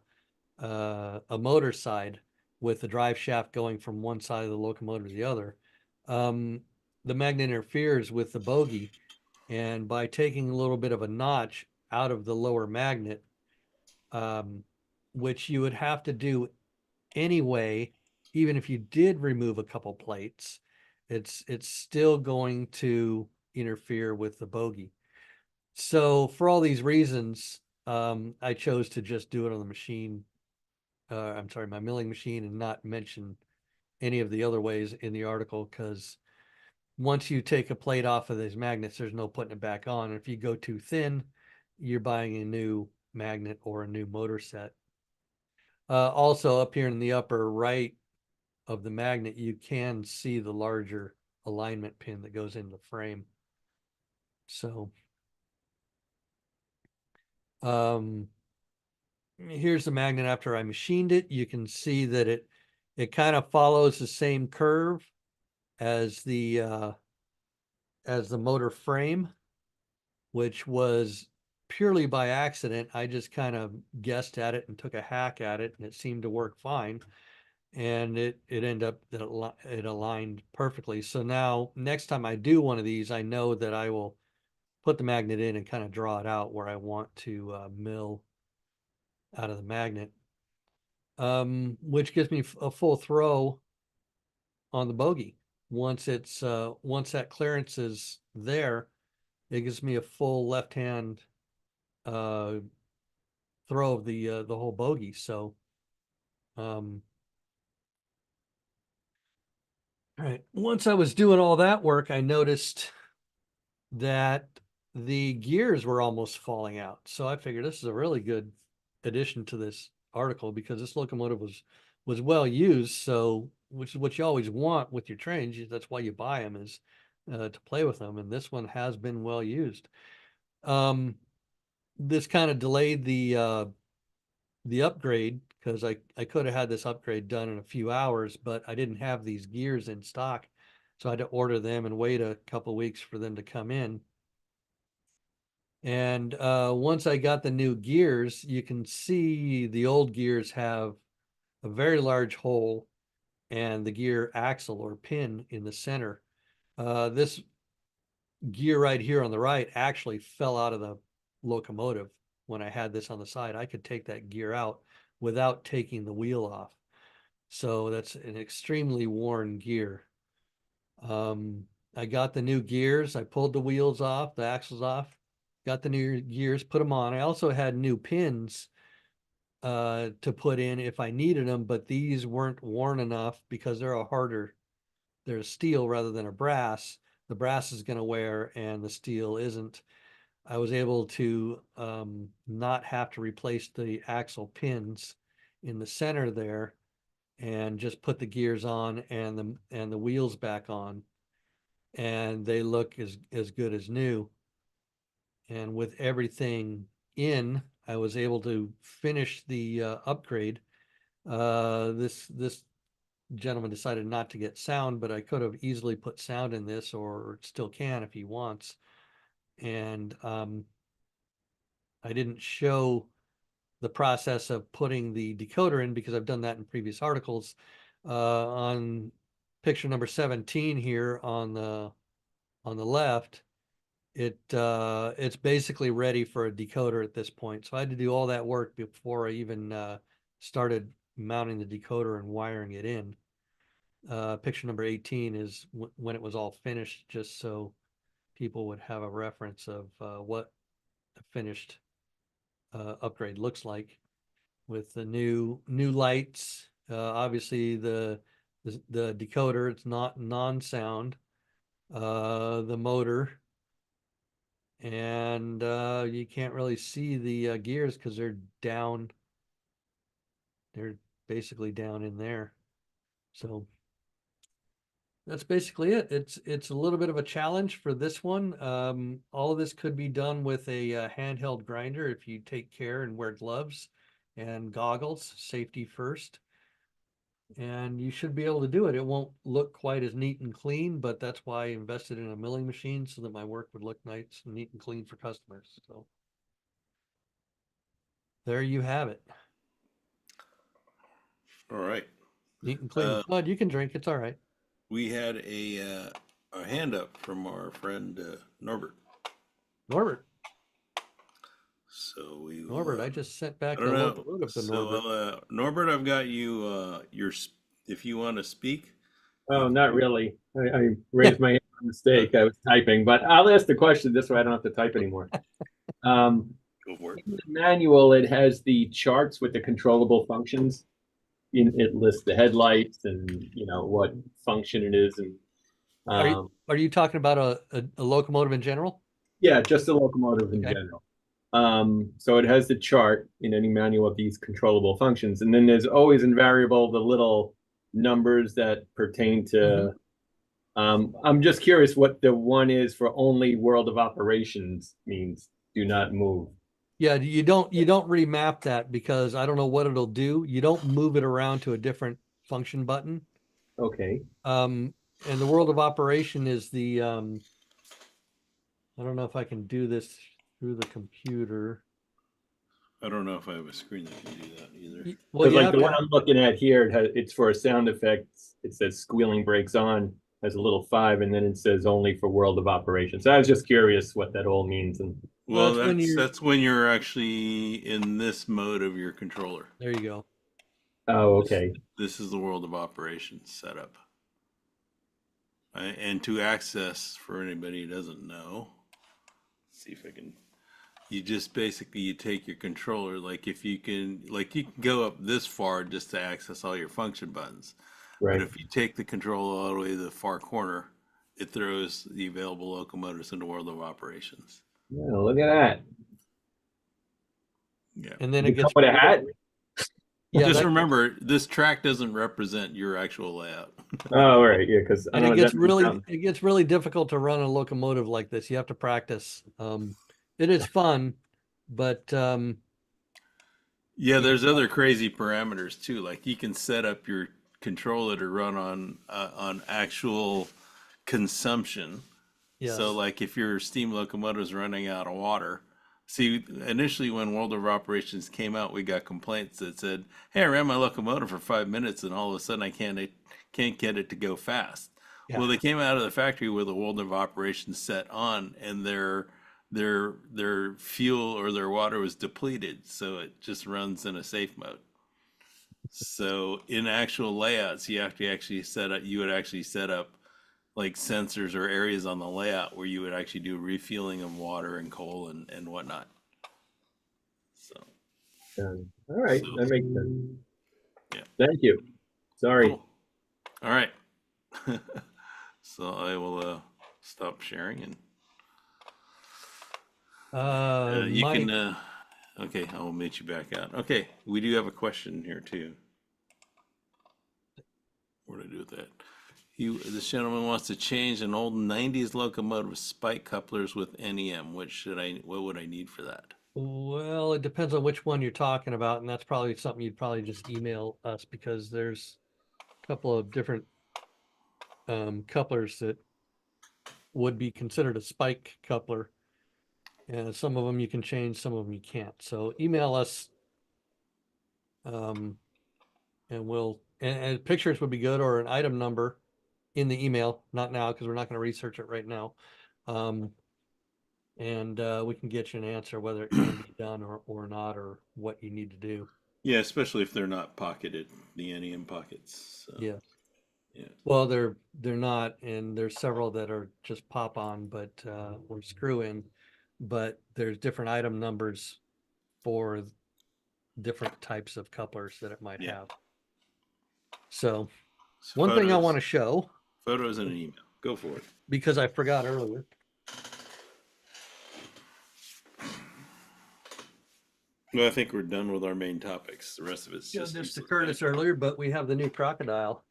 motor side with the drive shaft going from one side of the locomotive to the other. Um, the magnet interferes with the bogie, and by taking a little bit of a notch out of the lower magnet, um, which you would have to do anyway, even if you did remove a couple plates, it's still going to interfere with the bogie. So for all these reasons, I chose to just do it on the machine. I'm sorry, my milling machine, and not mention any of the other ways in the article, because once you take a plate off of these magnets, there's no putting it back on. And if you go too thin, you're buying a new magnet or a new motor set. Also, up here in the upper right of the magnet, you can see the larger alignment pin that goes in the frame. So, um, here's the magnet after I machined it. You can see that it kind of follows the same curve as the motor frame, which was purely by accident. I just kind of guessed at it and took a hack at it, and it seemed to work fine. And it ended up that it aligned perfectly. So now next time I do one of these, I know that I will put the magnet in and kind of draw it out where I want to mill out of the magnet, which gives me a full throw on the bogie. Once that clearance is there, it gives me a full left hand uh, throw of the whole bogie. So, um, all right. Once I was doing all that work, I noticed that the gears were almost falling out. So I figured this is a really good addition to this article, because this locomotive was well used. So, which is what you always want with your trains. That's why you buy them, is to play with them. And this one has been well used. Um, this kind of delayed the upgrade, because I could have had this upgrade done in a few hours, but I didn't have these gears in stock. So I had to order them and wait a couple weeks for them to come in. And once I got the new gears, you can see the old gears have a very large hole and the gear axle or pin in the center. This gear right here on the right actually fell out of the locomotive when I had this on the side. I could take that gear out without taking the wheel off. So that's an extremely worn gear. I got the new gears. I pulled the wheels off, the axles off, got the new gears, put them on. I also had new pins to put in if I needed them, but these weren't worn enough because they're a steel rather than a brass. The brass is going to wear and the steel isn't. I was able to not have to replace the axle pins in the center there, and just put the gears on and the wheels back on, and they look as good as new. And with everything in, I was able to finish the upgrade. This gentleman decided not to get sound, but I could have easily put sound in this, or still can if he wants. And I didn't show the process of putting the decoder in, because I've done that in previous articles. On picture number 17 here on the left, it's basically ready for a decoder at this point. So I had to do all that work before I even started mounting the decoder and wiring it in. Picture number 18 is when it was all finished, just so people would have a reference of what a finished upgrade looks like, with the new lights. Obviously the decoder, it's not non-sound. The motor, and you can't really see the gears because they're down. They're basically down in there. So that's basically it. It's a little bit of a challenge for this one. All of this could be done with a handheld grinder if you take care and wear gloves and goggles, safety first. And you should be able to do it. It won't look quite as neat and clean, but that's why I invested in a milling machine so that my work would look nice and neat and clean for customers. So there you have it. All right. Neat and clean. Uh, Bud, you can drink. It's all right. we had a hand up from our friend Norbert. Norbert. So we will. Norbert, I just sent back I a don't know. locomotive to So Norbert. Norbert, I've got you. If you want to speak, you Oh, can. not really. I raised my hand by mistake. I was typing, but I'll ask the question this way I don't have to type anymore. Um, Go for it. in the manual, it has the charts with the controllable functions. It lists the headlights and what function it is, and Are you um, are you talking about a locomotive in general? yeah, just the locomotive in Okay. general. So it has the chart in any manual of these controllable functions, and then there's always in variable the little numbers that pertain to. I'm just curious what the one is for only world of operations means. Do not move. Yeah, you don't remap that because I don't know what it'll do. You don't move it around to a different function button. Okay. And the world of operation is the I don't know if I can do this through the computer. I don't know if I have a screen that can do that either. Well, Because you like have the one to. I'm looking at here, it's for a sound effect. It says squealing brakes on, has a little 5, and then it says only for world of operations. So I was just curious what that all means. And Well, Well, that's when you're. that's when you're actually in this mode of your controller. There you go. oh, This, okay. this is the world of operations setup. And to access, for anybody who doesn't know, let's see if I can. You just basically you take your controller, like if you can, like you can go up this far just to access all your function buttons. But Right. if you take the controller all the way to the far corner, it throws the available locomotives into world of operations. Yeah, look at that. Yeah. And then it You come gets with a hat? yeah, Just that remember, this track doesn't represent your actual layout. Oh, all right. Yeah, because I and don't it know. gets That means really it gets really difficult to run a locomotive like this. You have to practice. It is fun, but Yeah, you there's other crazy parameters too. Like you can set up your controller to run on actual consumption. So yes. like if your steam locomotive is running out of water, see initially when World of Operations came out, we got complaints that said, "Hey, I ran my locomotive for 5 minutes and all of a sudden I can't get it to go fast." Yeah. Well, they came out of the factory with the World of Operations set on, and their fuel or their water was depleted, so it just runs in a safe mode. So in actual layouts, you would actually set up like sensors or areas on the layout where you would actually do refueling of water and coal and whatnot. So, all right. so That makes sense. yeah, Thank you. Sorry. cool. All right. So I will stop sharing and you can. Mike, Okay, I will meet you back out. Okay, we do have a question here too. What do I do with that? This gentleman wants to change an old '90s locomotive spike couplers with NEM. What would I need for that? well, it depends on which one you're talking about, and that's probably something you'd probably just email us because there's a couple of different couplers that would be considered a spike coupler. And some of them you can change, some of them you can't. So email us, um, and and pictures would be good or an item number in the email, not now because we're not going to research it right now. Um, and we can get you an answer whether it can be done or not, or what you need to do. Yeah, especially if they're not pocketed, the NEM pockets. So, Yeah. yeah. Well, they're not, and there's several that are just pop on, but or screw in, but there's different item numbers for different types of couplers that it might Yeah. have. So So one thing I want to show, photos in an email. Go for it. because I forgot earlier, Well, I think we're done with our main topics. The rest of it's Showed just this to useless Curtis background. earlier, but we have the new crocodile,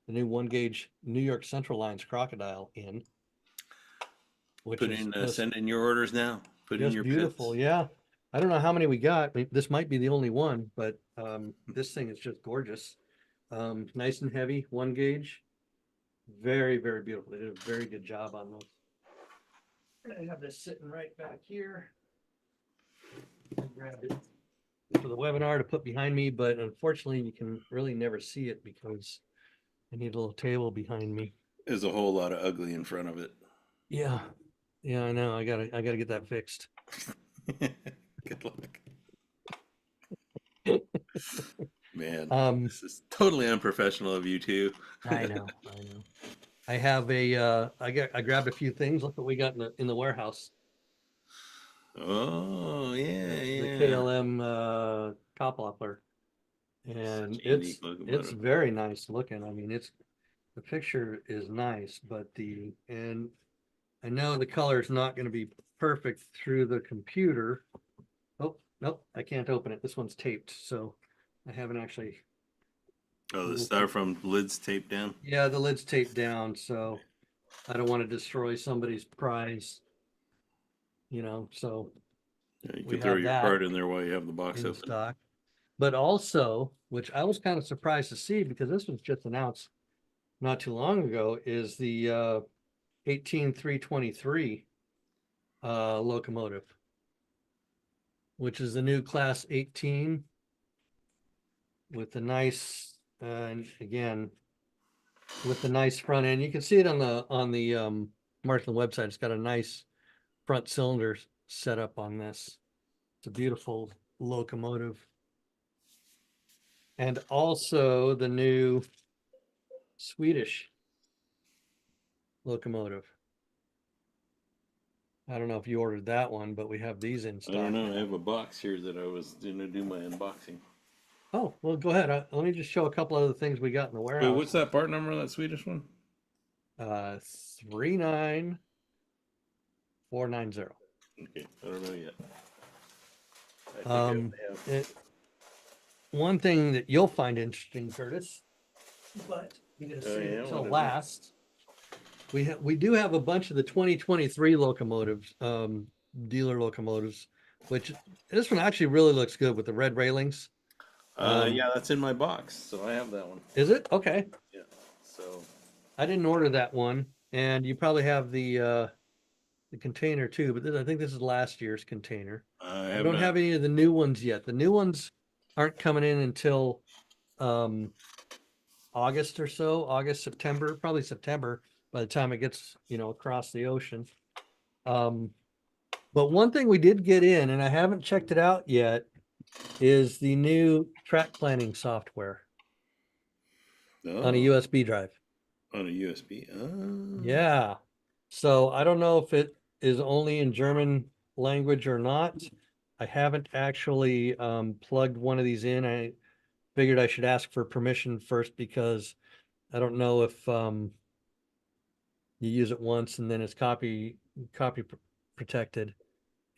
the new 1 gauge New York Central Lines crocodile in, which Put is in, just send in your orders now. Put in your beautiful. bids. Yeah. I don't know how many we got. This might be the only one, but this thing is just gorgeous. Nice and heavy, 1 gauge. Very, very beautiful. They did a very good job on those. I have this sitting right back here. I grabbed it for the webinar to put behind me, but unfortunately you can really never see it because I need a little table behind me. There's a whole lot of ugly in front of it. Yeah. Yeah, I know. I gotta get that fixed. Good luck. Man, Um, this is totally unprofessional of you two. I know. I have a I grabbed a few things. Look what we got in the warehouse. Oh, yeah, The yeah. KLM Toppler. Such And a unique it's locomotive. very nice looking. I mean, the picture is nice, but and I know the color is not going to be perfect through the computer. Oh, nope, I can't open it. This one's taped, so I haven't actually. Oh, the styrofoam lid's taped down. Yeah, the lid's taped down, so I don't want to destroy somebody's prize, so Yeah, you we can throw have your that card in there while you have the box in open. stock. But also, which I was kind of surprised to see because this was just announced not too long ago, is the 18323 locomotive, which is the new class 18 with the nice, and again, with the nice front end. You can see it on the Marklin website. It's got a nice front cylinder setup on this. It's a beautiful locomotive. And also the new Swedish locomotive. I don't know if you ordered that one, but we have these in I stock don't know. now. I have a box here that I was going to do my unboxing. Oh, well, go ahead. Let me just show a couple other things we got in the Wait, warehouse. what's that part number on that Swedish one? 39490. Okay, I don't know yet. I think One thing that you'll find interesting, Curtis, but you're gonna Oh, save yeah? it till What is it? last. We do have a bunch of the 2023 locomotives, dealer locomotives, which this one actually really looks good with the red railings. Yeah, that's in my box, so I have that one. Is it? Okay. Yeah. So I didn't order that one, and you probably have the container too, but I think this is last year's container. I I have don't not. have any of the new ones yet. The new ones aren't coming in until August or so, August, September, probably September by the time it gets, across the ocean. But one thing we did get in, and I haven't checked it out yet, is the new track planning software on a Oh, USB drive. on a USB. Oh. Yeah. So I don't know if it is only in German language or not. I haven't actually plugged one of these in. I figured I should ask for permission first because I don't know if you use it once and then it's protected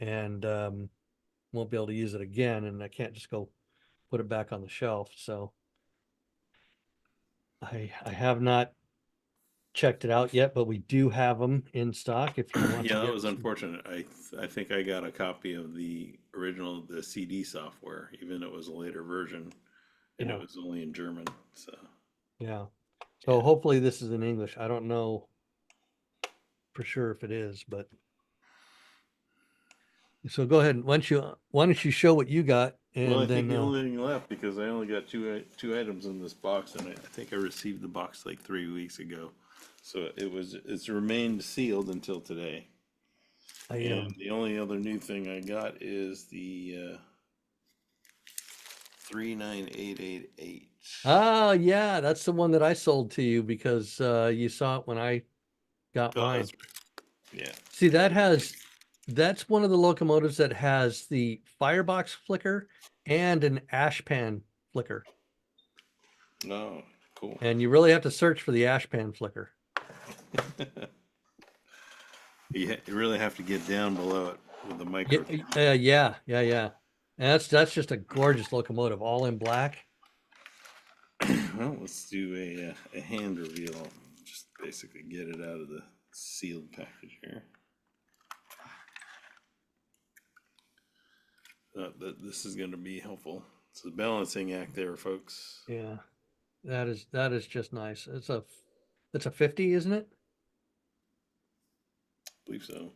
and won't be able to use it again, and I can't just go put it back on the shelf. So I have not checked it out yet, but we do have them in stock if you want Yeah, to that get was some. unfortunate. I think I got a copy of the original, the CD software, even though it was a later version, and Yeah. it was only in German. So Yeah. So yeah. hopefully this is in English. I don't know for sure if it is, but so go ahead. Why don't you show what you got Well, I and think then the only thing left, because I only got two items in this box, and I think I received the box like 3 weeks ago, so it's remained sealed until today. And the only other new thing I got is the 39888. yeah, that's the one that I sold to you because you saw it when I got Oh, mine. that's right. Yeah. See, that's one of the locomotives that has the firebox flicker and an ash pan flicker. Oh, cool. And you really have to search for the ash pan flicker. You really have to get down below it with the micro. Yeah. And that's just a gorgeous locomotive, all in black. Well, let's do a hand reveal. Just basically get it out of the sealed package here. This is going to be helpful. It's a balancing act there, folks. Yeah, that is just nice. It's a 50, isn't it? I believe so.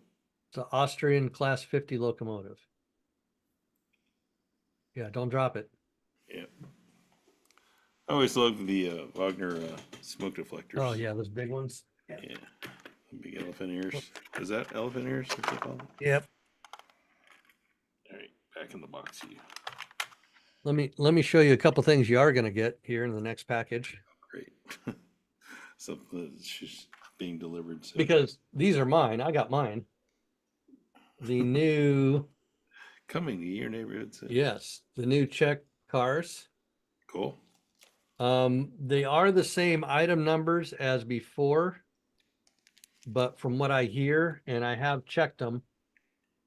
It's an Austrian class 50 locomotive. Yeah, don't drop it. Yeah. I always love the Wagner smoke deflectors. Oh yeah, those big ones. Yeah. Big elephant ears. Is that elephant ears? What they call them? Yep. All right, back in the box, you. Let me show you a couple things you are going to get here in the next package, Great. Something that's just being delivered. So. because these are mine. I got mine. The new Coming to your neighborhood. So. yes, the new Czech cars. Cool. They are the same item numbers as before, but from what I hear, and I have checked them,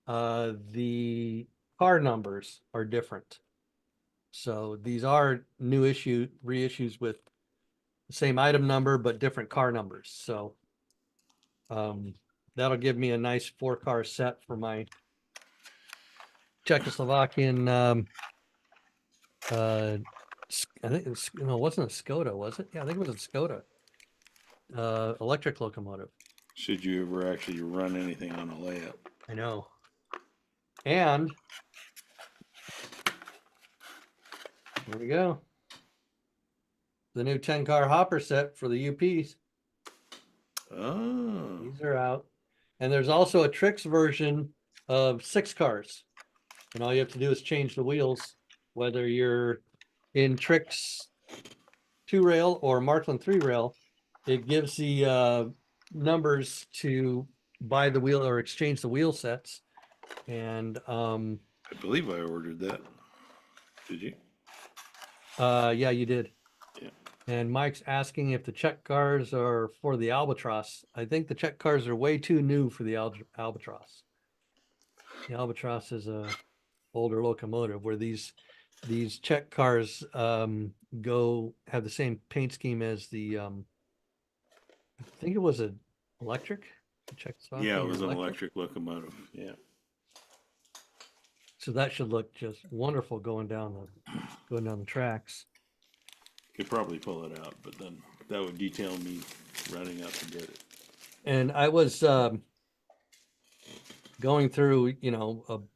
the car numbers are different. So these are reissues with the same item number, but different car numbers. So that'll give me a nice 4-car set for my Czechoslovakian. I think it's, it wasn't a Skoda, was it? Yeah, I think it was a Skoda. Electric locomotive. Should you ever actually run anything on a layup? I know. And here we go. The new 10-car hopper set for the UPs. Oh. These are out. And there's also a Trix version of 6 cars. And all you have to do is change the wheels, whether you're in Trix 2-rail or Marklin 3-rail. It gives the numbers to buy the wheel or exchange the wheel sets. And I believe I ordered that. Did you? yeah, you did. Yeah. And Mike's asking if the Czech cars are for the Albatross. I think the Czech cars are way too new for the Albatross. The Albatross is a older locomotive, where these Czech cars have the same paint scheme as the I think it was an electric. Yeah, it was an electric locomotive. Yeah. So that should look just wonderful going down the tracks. Could probably pull it out, but then that would detail me running out to get it. And I was going through,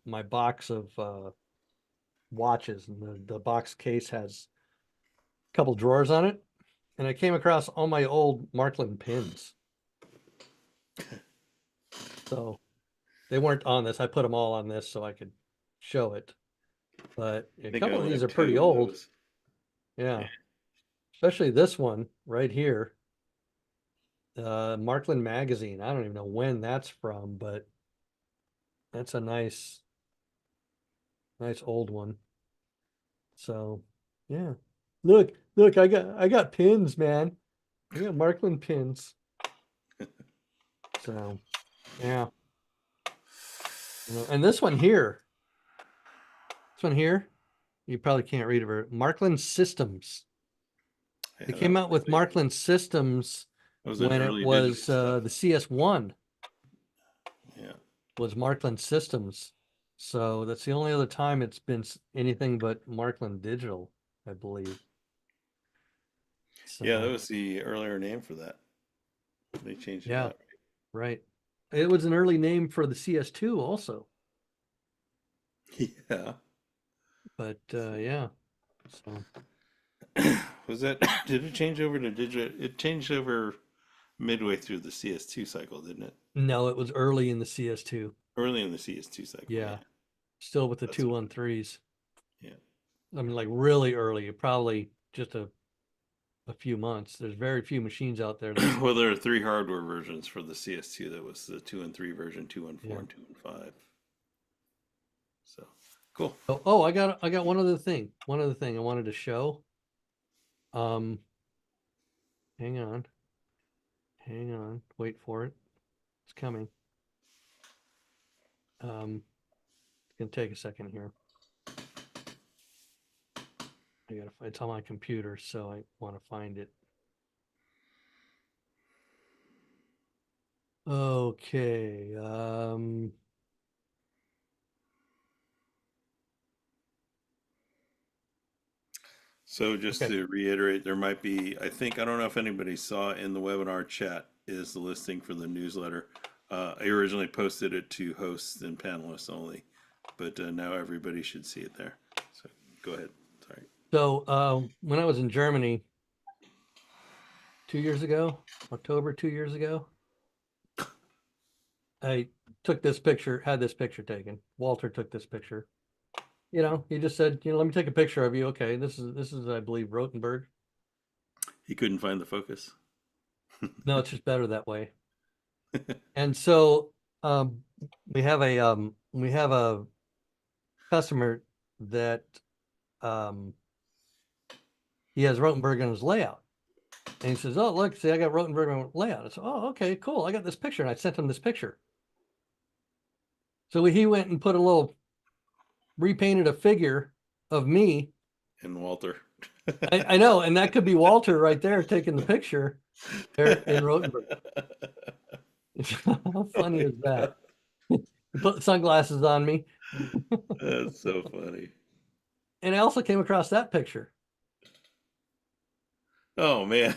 my box of watches, and the box case has a couple drawers on it, and I came across all my old Marklin pins. So they weren't on this. I put them all on this so I could show it. But a couple of these are pretty old. Yeah. Especially this one right here. Marklin magazine. I don't even know when that's from, but that's a nice old one. So yeah. Look, I got pins, man. I got Marklin pins. So yeah. And this one here, you probably can't read it, but Marklin Systems. They came out with Marklin Systems when it was the CS1. Yeah. Was Marklin Systems. So that's the only other time it's been anything but Marklin Digital, I believe. So, yeah, that was the earlier name for that. They changed it out. Right. It was an early name for the CS2 also. Yeah. But yeah. So was that did it change over to digital? It changed over midway through the CS2 cycle, didn't it? No, it was early in the CS2. Early in the CS2 cycle. Yeah. Still with the 213s. Yeah. I mean, like really early, probably just a few months. There's very few machines out there. Well, there are 3 hardware versions for the CS2. That was the 2 and 3 version, 2 and 4, and 2 and 5. So cool. Oh, I got one other thing. One other thing I wanted to show. Hang on. Wait for it. It's coming. It's gonna take a second here. it's on my computer, so I want to find it. Okay. So just Okay. to reiterate, there might be, I don't know if anybody saw in the webinar chat is the listing for the newsletter. I originally posted it to hosts and panelists only, but now everybody should see it there. So go ahead. Sorry. So when I was in Germany 2 years ago, October 2 years ago, I took this picture, had this picture taken. Walter took this picture. You know, he just said, you know, let me take a picture of you. Okay, this is I believe Rothenburg. He couldn't find the focus. No, it's just better that way. And so we have a customer that um he has Rothenburg on his layout. And he says, "Oh, look, see, I got Rothenberg on layout." I said, "Oh, okay, cool. I got this picture." And I sent him this picture. So he went and put a little, repainted a figure of me. And Walter. I know, and that could be Walter right there taking the picture there in Rothenberg. How funny is that? He put sunglasses on me. That's so funny. And I also came across that picture. Oh man.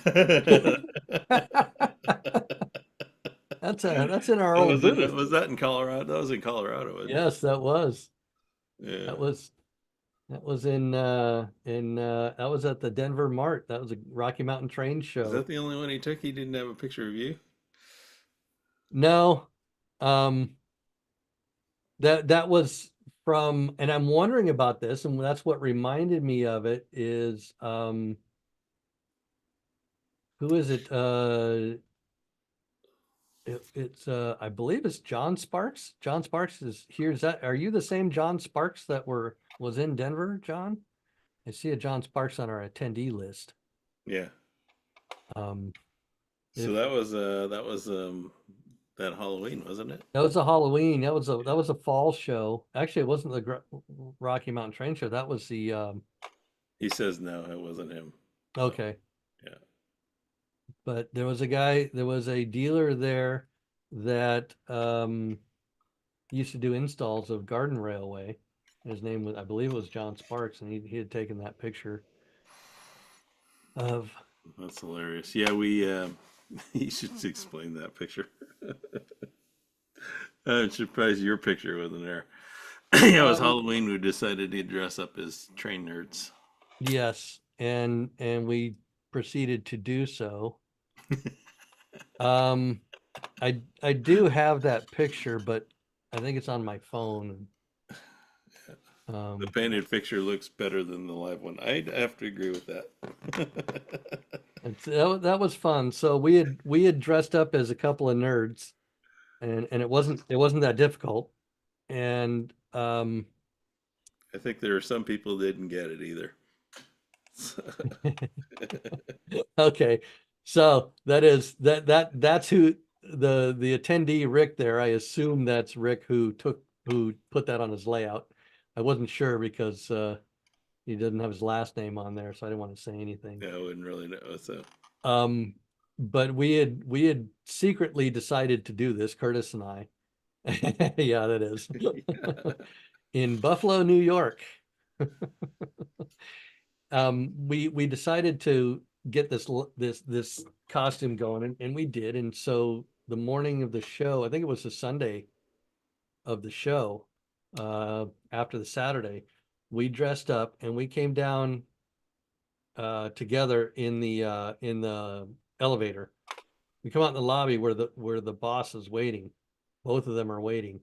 That's in our old booth. Was that in Colorado? That was in Colorado, wasn't it? Yes, that was. Yeah. That was that was at the Denver Mart. That was a Rocky Mountain Train Is show. that the only one he took? He didn't have a picture of you? No, um, that was from, and I'm wondering about this, and that's what reminded me of it is who is it? It's I believe it's John Sparks. John Sparks is here. Is that, are you the same John Sparks that was in Denver, John? I see a John Sparks on our attendee list. Yeah. Um, So if that was that Halloween, wasn't it? that was a Halloween, that was a fall show. Actually, it wasn't the Rocky Mountain Train Show. That was the He says no, it wasn't him. So, okay. yeah. But there was a dealer there that used to do installs of Garden Railway. His name was, I believe it was John Sparks, and he had taken that picture of. That's hilarious. Yeah, we you should explain that picture. I'm surprised your picture wasn't there. Yeah, it was Halloween. We decided to dress up as train nerds. Yes, and we proceeded to do so. Um, I do have that picture, but I think it's on my phone. The painted picture looks better than the live one. I'd have to agree with that. That was fun. So we had dressed up as a couple of nerds, and it wasn't that difficult. And I think there are some people that didn't get it either. okay, so that's who the attendee Rick there. I assume that's Rick who put that on his layout. I wasn't sure because he doesn't have his last name on there, so I didn't want to say anything. Yeah, I wouldn't really know. So But we had secretly decided to do this, Curtis and I. Yeah, that is. In Buffalo, New York. We decided to get this costume going, and we did. And so the morning of the show, I think it was the Sunday of the show, after the Saturday, we dressed up and we came down together in the elevator. We come out in the lobby where the boss is waiting. Both of them are waiting.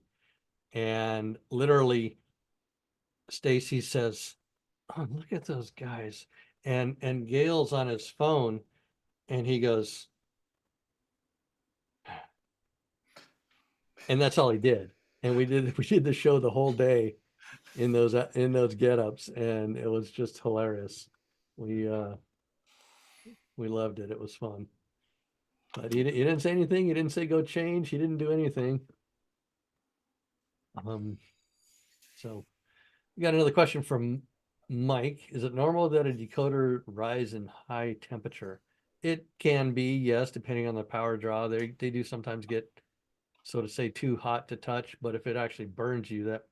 And literally Stacy says, "Oh, look at those guys." And Gail's on his phone and he goes, and that's all he did. And we did the show the whole day in those get-ups, and it was just hilarious. We loved it. It was fun. But he didn't say anything. He didn't say go change. He didn't do anything. So we got another question from Mike, is it normal that a decoder rise in high temperature? It can be, yes, depending on the power draw. They do sometimes get, so to say, too hot to touch, but if it actually burns you, that's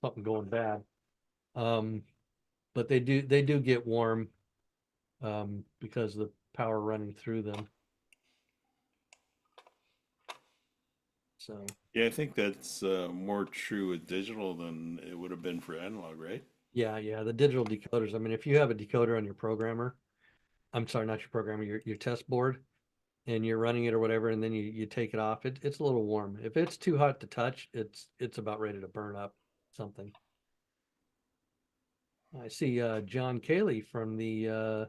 something going bad. But they do get warm because of the power running through them. So Yeah, I think that's more true with digital than it would have been for analog, right? yeah, the digital decoders. I mean, if you have a decoder on your programmer, I'm sorry, not your programmer, your test board, and you're running it or whatever, and then you take it off, it's a little warm. If it's too hot to touch, it's about ready to burn up something. I see John Cayley from the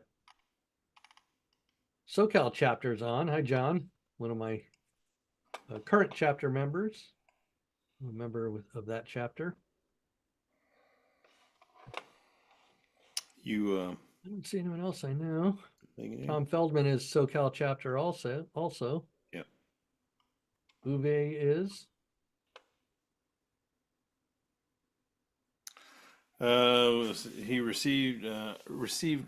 SoCal chapter is on. Hi, John, one of my current chapter members, a member of that chapter. You I don't see anyone else I know. thinking here? Tom Feldman is SoCal chapter also. Yeah. Uwe is. He received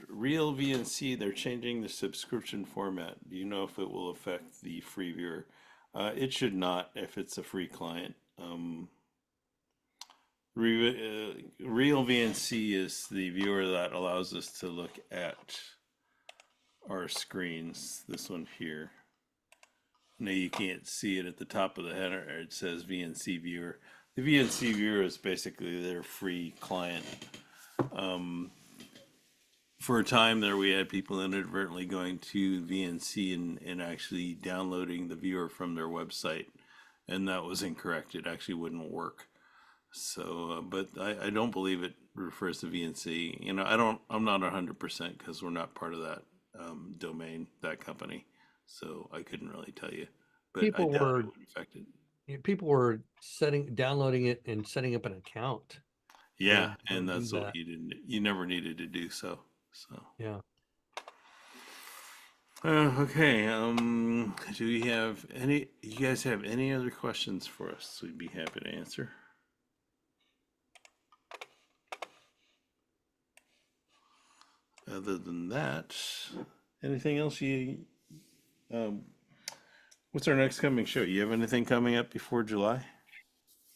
real VNC. They're changing the subscription format. Do you know if it will affect the free viewer? It should not if it's a free client. Real VNC is the viewer that allows us to look at our screens. This one here. Now you can't see it at the top of the header. It says VNC viewer. The VNC viewer is basically their free client. For a time there, we had people inadvertently going to VNC and actually downloading the viewer from their website, and that was incorrect. It actually wouldn't work. So, but I don't believe it refers to VNC. You know, I'm not 100% because we're not part of that domain, that company. So I couldn't really tell you, but I People doubt were it would affect it. people were downloading it and setting up an account. Yeah, Don't and do that's what that. you never needed to do so. So, Yeah. okay. Do we have any? You guys have any other questions for us? We'd be happy to answer. Other than that, anything else um, what's our next coming show? You have anything coming up before July?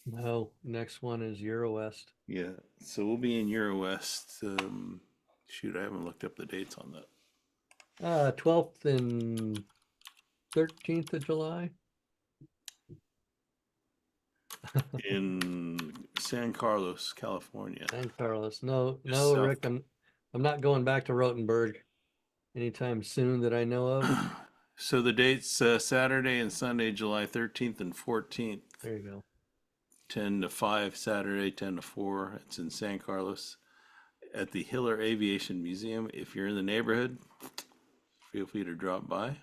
No, next one is Euro West. Yeah, so we'll be in Euro West. Shoot, I haven't looked up the dates on that. 12th and 13th of July. In San Carlos, California. San Carlos. No, Just no, south. Rick, I'm not going back to Rothenburg anytime soon that I know of. So the dates Saturday and Sunday, July 13th and 14th, There you go. 10 to 5 Saturday, 10 to 4. It's in San Carlos at the Hiller Aviation Museum. If you're in the neighborhood, feel free to drop by. I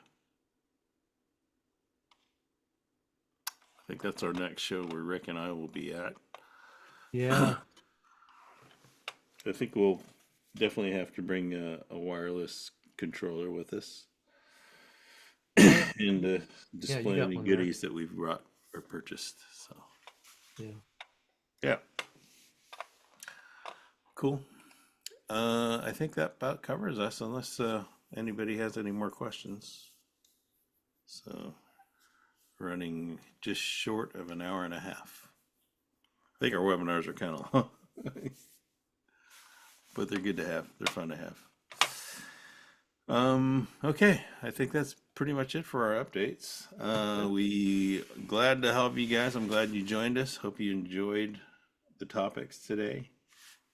think that's our next show where Rick and I will be at. Yeah. I think we'll definitely have to bring a wireless controller with us and display got any one there. goodies that we've brought or purchased. So, Yeah. yeah. Cool. I think that about covers us unless anybody has any more questions. So, running just short of an hour and a half. I think our webinars are kind of long, but they're good to have. They're fun to have. Okay, I think that's pretty much it for our updates. We glad to help you guys. I'm glad you joined us. Hope you enjoyed the topics today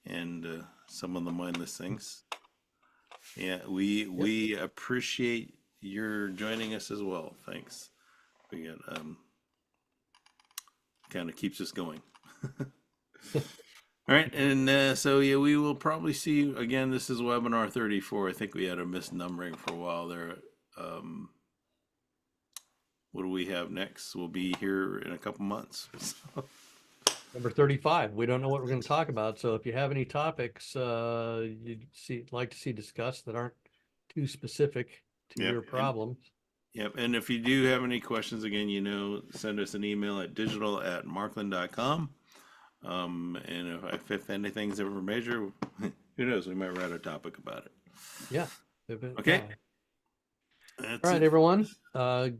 and some of the mindless things. Yeah, we appreciate your joining us as well. Thanks. We got kind of keeps us going. All right, and so yeah, we will probably see you again. This is webinar 34. I think we had a misnumbering for a while there. What do we have next? We'll be here in a couple months. Number 35. We don't know what we're going to talk about. So if you have any topics you'd like to see discussed that aren't too specific to Yep, your problems. Yep, and if you do have any questions, again, send us an email at digital@marklin.com. And if anything's ever major, Who knows? We might write a topic about it. Yeah. Okay. Yeah. That's All right, it. everyone. And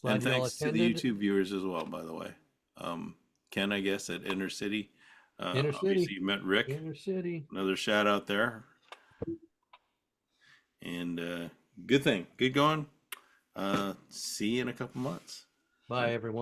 Glad you all thanks to the attended. YouTube viewers as well, by the way. Ken, I guess, at Inner City. Inner Obviously, City. you met Rick. Inner City. Another shout out there. And good thing. Good going. See you in a couple months. Bye, everyone.